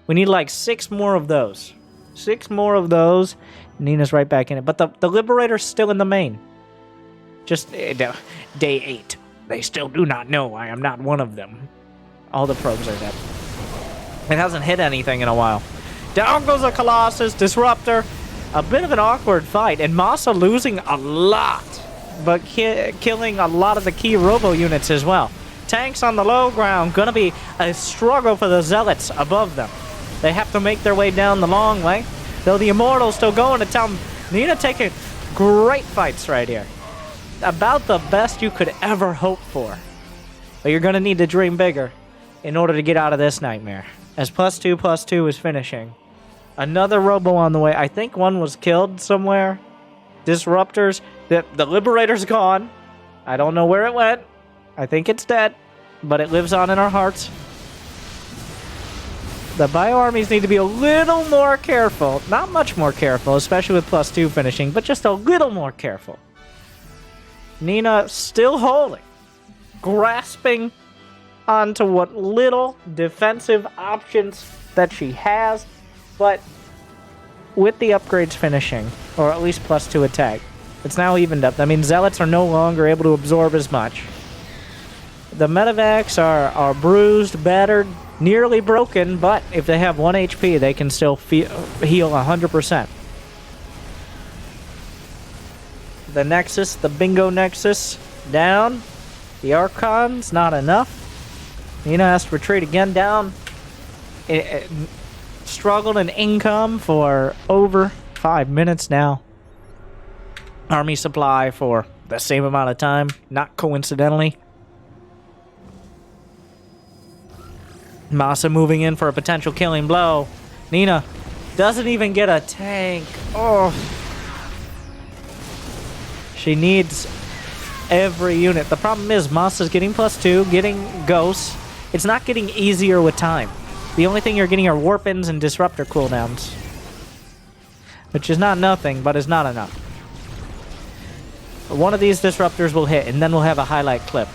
we need like 6 more of those. 6 more of those. Nina's right back in it, but the Liberator's still in the main. Just day 8. They still do not know I am not one of them. All the probes are dead. It hasn't hit anything in a while. Down goes a Colossus, Disruptor. A bit of an awkward fight, and Masa losing a lot, but killing a lot of the key robo units as well. Tanks on the low ground, gonna be a struggle for the Zealots above them. They have to make their way down the long way, though the Immortal's still going to town. Nina taking great fights right here. About the best you could ever hope for. But you're gonna need to dream bigger in order to get out of this nightmare. As +2/+2 is finishing. Another robo on the way. I think one was killed somewhere. Disruptors. The Liberator's gone. I don't know where it went. I think it's dead. But it lives on in our hearts. The bio-armies need to be a little more careful. Not much more careful, especially with +2 finishing, but just a little more careful. Nina still holding. Grasping onto what little defensive options that she has. But with the upgrades finishing, or at least +2 attack, it's now evened up. That means Zealots are no longer able to absorb as much. The medevacs are bruised, battered, nearly broken, but if they have 1 HP, they can still heal 100%. The Nexus, the Bingo Nexus, down. The Archon's not enough. Nina has to retreat again down. Struggled in income for over 5 minutes now. Army supply for the same amount of time, not coincidentally. Masa moving in for a potential killing blow. Nina doesn't even get a tank. Oh. She needs every unit. The problem is Masa's getting +2, getting ghosts. It's not getting easier with time. The only thing you're getting are warp-ins and disruptor cooldowns. Which is not nothing, but is not enough. One of these disruptors will hit, and then we'll have a highlight clip.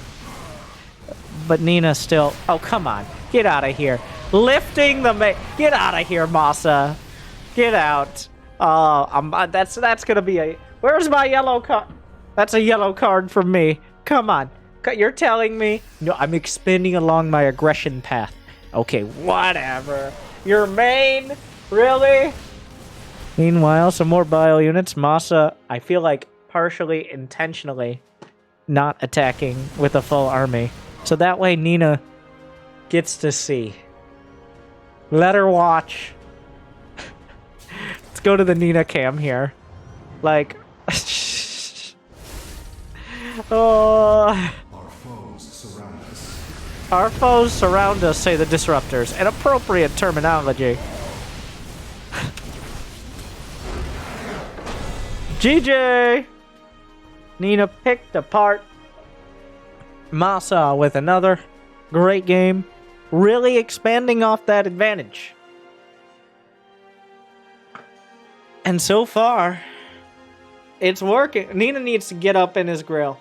But Nina still... Oh, come on. Get out of here. Lifting the... Get out of here, Masa. Get out. Oh, that's gonna be a... Where's my yellow card? That's a yellow card from me. Come on. You're telling me... No, I'm expanding along my aggression path. Okay, whatever. Your main? Really? Meanwhile, some more bio units. Masa, I feel like partially intentionally not attacking with a full army. So that way Nina gets to see. Let her watch. Let's go to the Nina cam here. Like... Our foes surround us. Our foes surround us, say the Disruptors. An appropriate terminology. GJ! Nina picked apart Masa with another great game. Really expanding off that advantage. And so far, it's working. Nina needs to get up in his grill.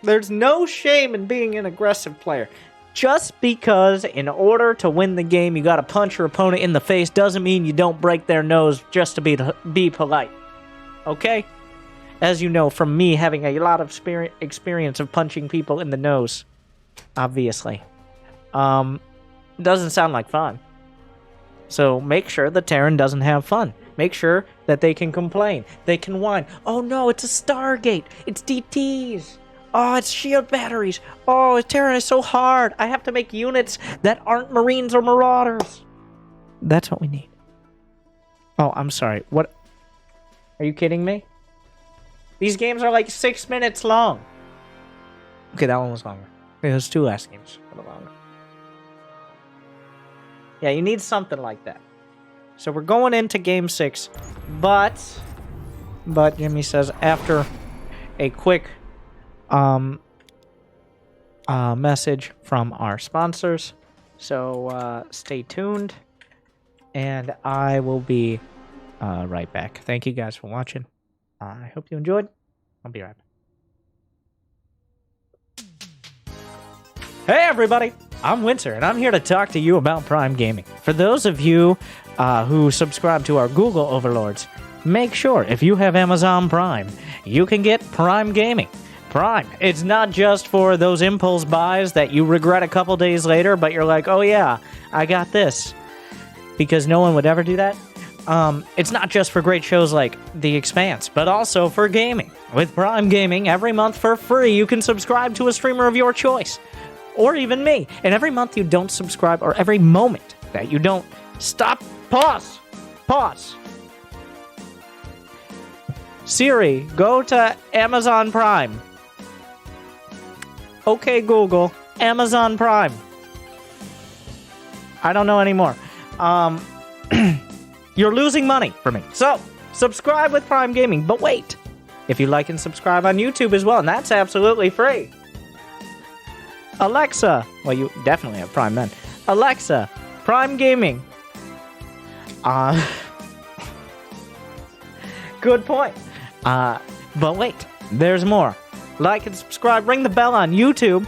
There's no shame in being an aggressive player. Just because in order to win the game you gotta punch your opponent in the face doesn't mean you don't break their nose just to be polite. Okay? As you know from me having a lot of experience of punching people in the nose. Obviously. Doesn't sound like fun. So make sure the Terran doesn't have fun. Make sure that they can complain. They can whine. Oh no, it's a Stargate. It's DTs. Oh, it's shield batteries. Oh, Terran is so hard. I have to make units that aren't Marines or Marauders. That's what we need. Oh, I'm sorry. What? Are you kidding me? These games are like 6 minutes long. Okay, that one was longer. There's 2 last games. A little longer. Yeah, you need something like that. So we're going into game 6. But Jimmy says after a quick message from our sponsors. So stay tuned, and I will be right back. Thank you guys for watching. I hope you enjoyed. I'll be right back. Hey everybody, I'm Winter, and I'm here to talk to you about Prime Gaming. For those of you who subscribe to our Google overlords, make sure if you have Amazon Prime, you can get Prime Gaming. Prime. It's not just for those impulse buys that you regret a couple days later, but you're like, oh yeah, I got this. Because no one would ever do that. It's not just for great shows like The Expanse, but also for gaming. With Prime Gaming, every month for free, you can subscribe to a streamer of your choice. Or even me. And every month you don't subscribe, or every moment that you don't... Stop! Pause! Pause! Siri, go to Amazon Prime. Okay, Google, Amazon Prime. I don't know anymore. You're losing money for me. So, subscribe with Prime Gaming. But wait, if you like and subscribe on YouTube as well, and that's absolutely free. Alexa, well, you definitely have Prime then. Alexa, Prime Gaming. Good point. But wait, there's more. Like and subscribe, ring the bell on YouTube,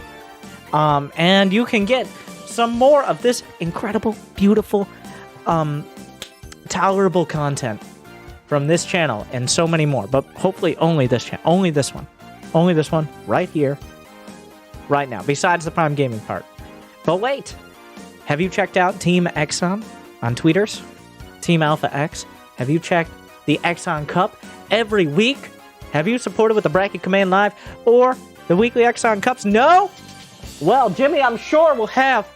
and you can get some more of this incredible, beautiful, tolerable content from this channel and so many more. But hopefully only this channel, only this one, right here, right now, besides the Prime Gaming part. But wait, have you checked out Team Axon on Tweeters? Team Alpha X? Have you checked the Axon Cup every week? Have you supported with the Bracket Command Live or the weekly Axon Cups? No? Well, Jimmy, I'm sure will have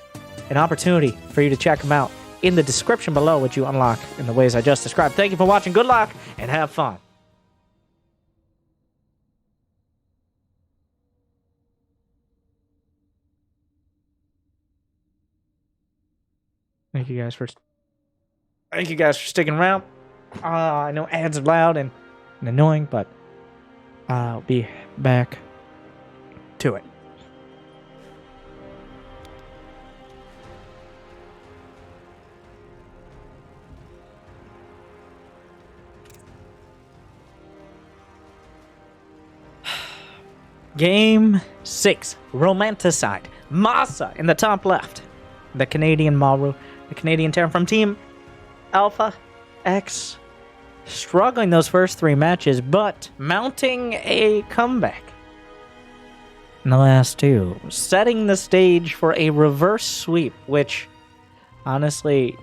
an opportunity for you to check them out in the description below, which you unlock in the ways I just described. Thank you for watching. Good luck and have fun. Thank you guys for sticking around. I know ads are loud and annoying, but I'll be back to it. Game 6, Romanticide. Masa in the top left. The Canadian Maru, the Canadian Terran from Team Alpha X. Struggling those first 3 matches, but mounting a comeback in the last 2. Setting the stage for a reverse sweep, which, honestly,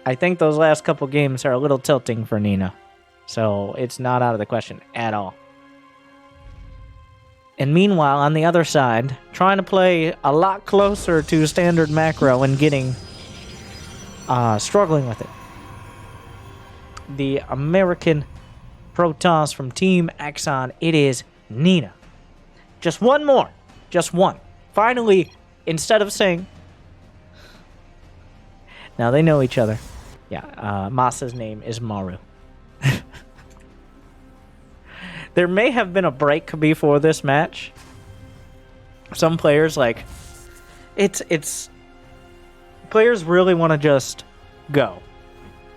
I think those last couple games are a little tilting for Nina. So it's not out of the question at all. And meanwhile, on the other side, trying to play a lot closer to standard macro and getting... struggling with it. The American Protoss from Team Axon. It is Nina. Just one more. Just one. Finally, instead of saying... Now they know each other. Yeah, Masa's name is Maru. There may have been a break before this match. Some players, like... It's... Players really want to just go.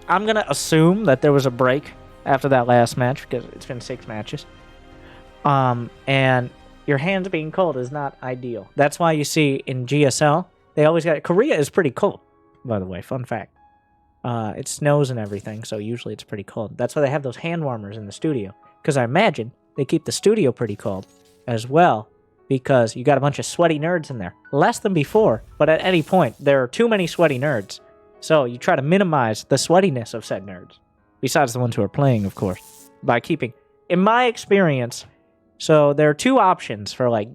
I'm going to assume that there was a break after that last match, because it's been 6 matches. And your hands being cold is not ideal. That's why you see in GSL, they always got... Korea is pretty cold, by the way, fun fact. It snows and everything, so usually it's pretty cold. That's why they have those hand warmers in the studio. Because I imagine they keep the studio pretty cold as well, because you got a bunch of sweaty nerds in there. Less than before, but at any point, there are too many sweaty nerds. So you try to minimize the sweatiness of said nerds. Besides the ones who are playing, of course. By keeping... In my experience, so there are 2 options for, like,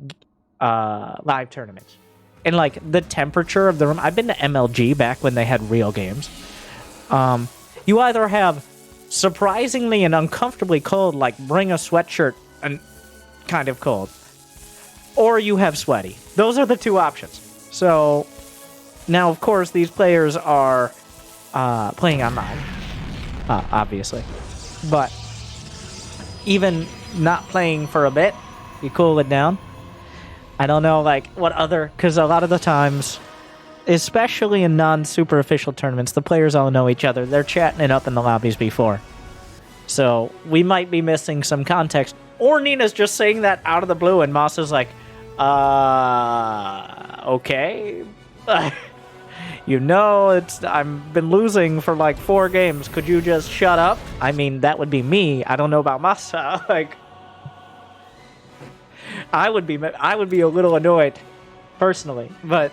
live tournaments. And, like, the temperature of the room... I've been to MLG back when they had real games. You either have surprisingly and uncomfortably cold, like bring a sweatshirt and kind of cold, or you have sweaty. Those are the 2 options. So now, of course, these players are playing online, obviously, but even not playing for a bit, you cool it down. I don't know, like, what other... Because a lot of the times, especially in non-super official tournaments, the players all know each other. They're chatting it up in the lobbies before. So we might be missing some context. Or Nina's just saying that out of the blue, and Masa's like, okay. You know, I've been losing for like 4 games. Could you just shut up? I mean, that would be me. I don't know about Masa. Like, I would be a little annoyed, personally, but...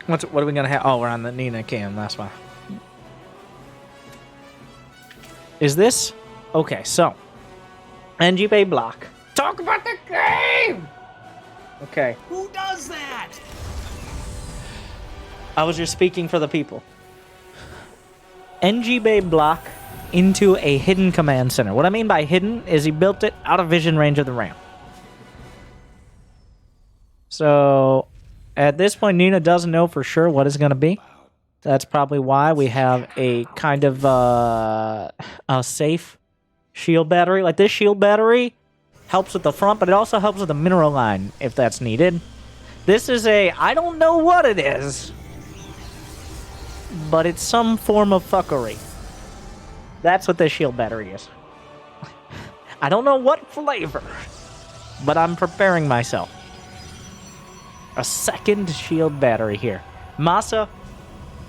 What are we gonna have? Oh, we're on the Nina cam, that's why. Is this... Okay, so... NG Bay block. Talk about the game! Okay. Who does that? I was just speaking for the people. NG Bay block into a hidden command center. What I mean by hidden is he built it out of vision range of the ramp. So... At this point, Nina doesn't know for sure what it's going to be. That's probably why we have a kind of a safe shield battery. Like, this shield battery helps with the front, but it also helps with the mineral line if that's needed. This is I don't know what it is, but it's some form of fuckery. That's what this shield battery is. I don't know what flavor, but I'm preparing myself. A second shield battery here. Masa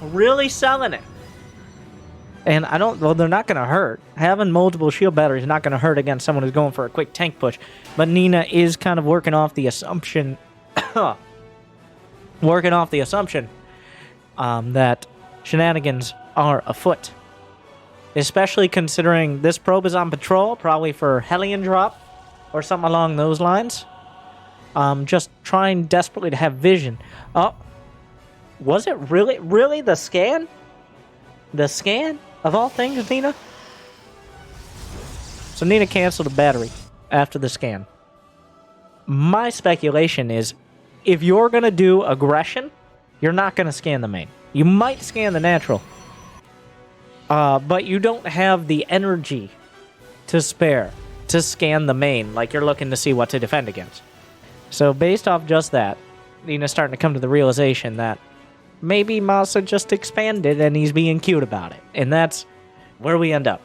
really selling it. And well, they're not going to hurt. Having multiple shield batteries is not going to hurt against someone who's going for a quick tank push. But Nina is kind of working off the assumption... that shenanigans are afoot. Especially considering this probe is on patrol, probably for Hellion drop or something along those lines. Just trying desperately to have vision. Oh, was it really the scan? The scan of all things, Nina? So Nina canceled a battery after the scan. My speculation is, if you're going to do aggression, you're not going to scan the main. You might scan the natural. But you don't have the energy to spare to scan the main like you're looking to see what to defend against. So based off just that, Nina's starting to come to the realization that maybe Masa just expanded and he's being cute about it. And that's where we end up.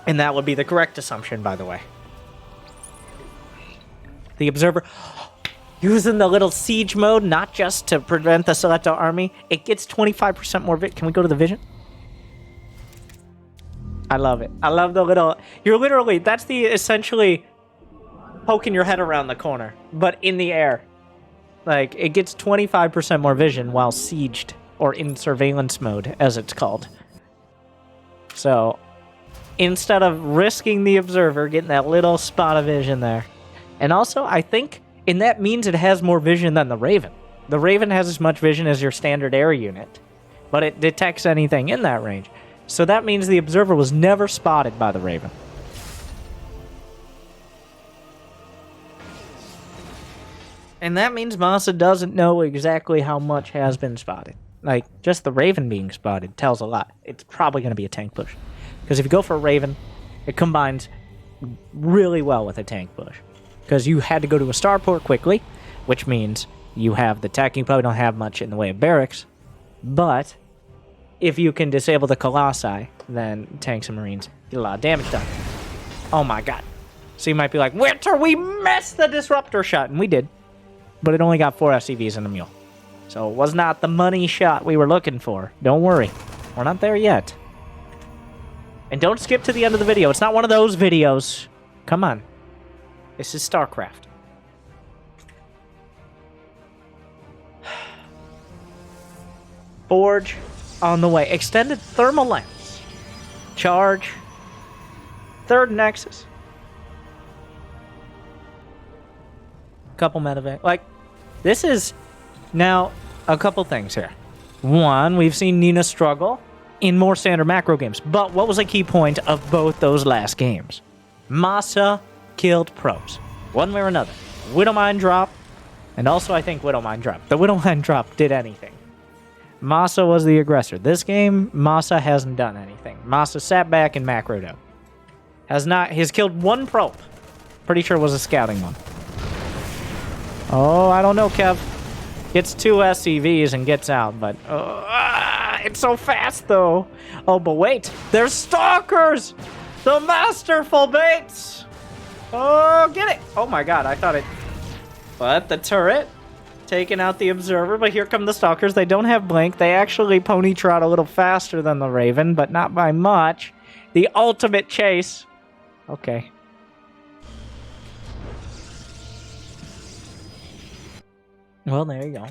And that would be the correct assumption, by the way. The Observer... Using the little siege mode, not just to prevent the Selecto army, it gets 25% more Can we go to the vision? I love it. I love the little... You're literally... That's the essentially... poking your head around the corner, but in the air. Like, it gets 25% more vision while sieged, or in surveillance mode, as it's called. So, instead of risking the Observer, getting that little spot of vision there. And also, I think, and that means it has more vision than the Raven. The Raven has as much vision as your standard air unit, but it detects anything in that range. So that means the observer was never spotted by the Raven. And that means Masa doesn't know exactly how much has been spotted. Like, just the Raven being spotted tells a lot. It's probably going to be a tank push. Because if you go for a Raven, it combines really well with a tank push. Because you had to go to a starport quickly, which means you have the tech. You probably don't have much in the way of barracks. But if you can disable the Colossi, then tanks and Marines get a lot of damage done. Oh my god. So you might be like, Winter, we missed the Disruptor shot. And we did. But it only got 4 SCVs and a mule. So it was not the money shot we were looking for. Don't worry. We're not there yet. And don't skip to the end of the video. It's not one of those videos. Come on. This is StarCraft. Forge on the way. Extended thermal lens. Charge. Third Nexus. Couple medevac. Like, this is now a couple things here. One, we've seen Nina struggle in more standard macro games. But what was a key point of both those last games? Masa killed pros. One way or another. Widowmine drop. And also, I think Widowmine drop. The Widowmine drop did anything. Masa was the aggressor. This game, Masa hasn't done anything. Masa sat back and macroed out. He's killed one probe. Pretty sure it was a scouting one. Oh, I don't know, Kev. Gets 2 SCVs and gets out, but... it's so fast, though. Oh, but wait. There's stalkers! The masterful baits! Oh, get it! Oh my god, I thought it... But the turret... Taking out the observer, but here come the stalkers. They don't have blink. They actually pony trot a little faster than the Raven, but not by much. The ultimate chase. Okay. Well, there you go.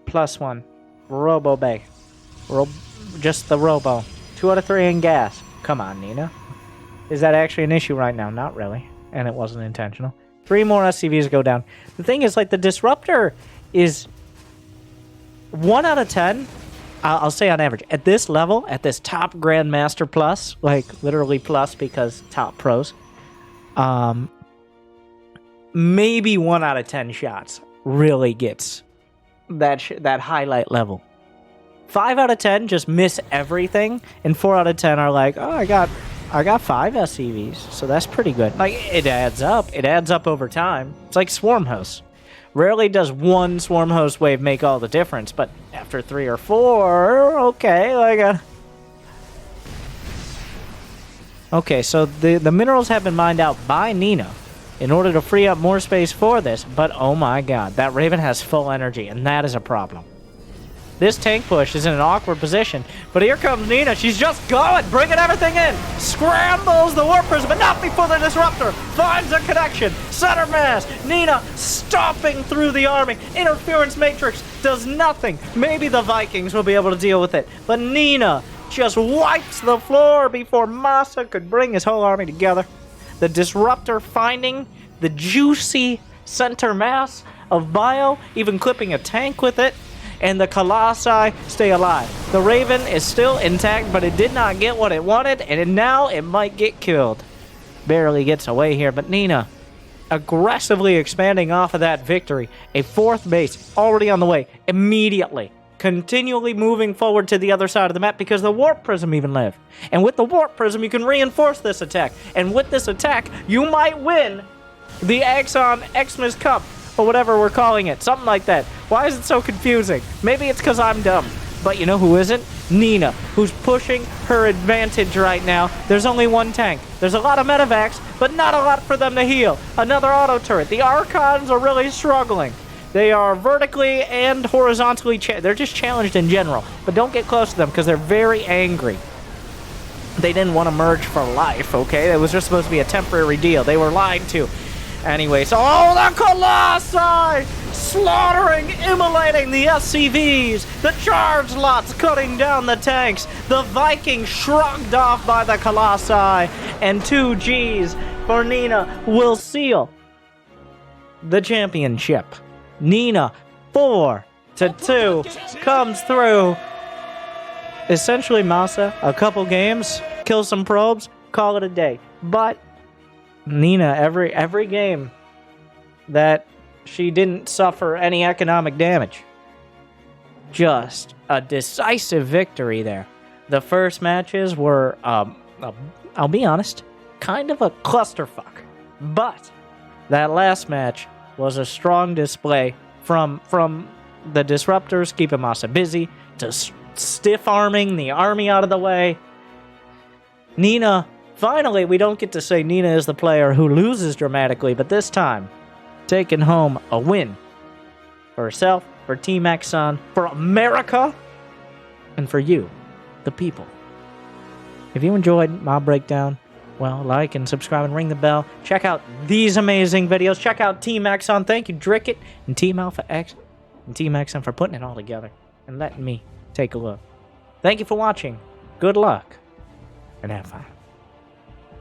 +1. Robo Bay. Just the Robo. 2 out of 3 in gas. Come on, Nina. Is that actually an issue right now? Not really. And it wasn't intentional. 3 more SCVs go down. The thing is, like, the Disruptor is 1 out of 10. I'll say on average. At this level, at this top Grandmaster plus, like, literally plus because top pros, maybe 1 out of 10 shots really gets that highlight level. 5 out of 10 just miss everything, and 4 out of 10 are like, oh, I got 5 SCVs, so that's pretty good. Like, it adds up. It adds up over time. It's like Swarm Host. Rarely does one Swarm Host wave make all the difference, but after 3 or 4, okay, like Okay, so the minerals have been mined out by Nina in order to free up more space for this, but oh my god, that Raven has full energy, and that is a problem. This tank push is in an awkward position, but here comes Nina. She's just going, bringing everything in. Scrambles the Warp Prism, but not before the Disruptor finds a connection. Center mass. Nina stomping through the army. Interference Matrix does nothing. Maybe the Vikings will be able to deal with it, but Nina just wipes the floor before Masa could bring his whole army together. The Disruptor finding the juicy center mass of bio, even clipping a tank with it. And the Colossi stay alive. The Raven is still intact, but it did not get what it wanted, and now it might get killed. Barely gets away here, but Nina aggressively expanding off of that victory. A 4th base already on the way immediately. Continually moving forward to the other side of the map because the Warp Prism even lived. And with the Warp Prism, you can reinforce this attack. And with this attack, you might win the Axon Exmas Cup. Or whatever we're calling it. Something like that. Why is it so confusing? Maybe it's because I'm dumb. But you know who isn't? Nina, who's pushing her advantage right now. There's only 1 tank. There's a lot of medevacs, but not a lot for them to heal. Another auto turret. The Archons are really struggling. They are vertically and horizontally... They're just challenged in general. But don't get close to them because they're very angry. They didn't want to merge for life, okay? It was just supposed to be a temporary deal. They were lied to. Anyway, so, oh, the Colossi! Slaughtering, immolating the SCVs! The charge lots cutting down the tanks! The Vikings shrugged off by the Colossi! And 2 Gs for Nina will seal the championship. Nina, 4-2, comes through. Essentially, Masa, a couple games, kill some probes, call it a day. But Nina, every game that she didn't suffer any economic damage. Just a decisive victory there. The first matches were, I'll be honest, kind of a clusterfuck. But that last match was a strong display from the Disruptors, keeping Masa busy, to stiff-arming the army out of the way. Nina, finally, we don't get to say Nina is the player who loses dramatically, but this time, taking home a win for herself, for Team Axon, for America, and for you, the people. If you enjoyed my breakdown, well, like and subscribe and ring the bell. Check out these amazing videos. Check out Team Axon. Thank you, Drickett, and Team Alpha X, and Team Axon for putting it all together and letting me take a look. Thank you for watching. Good luck, and have fun.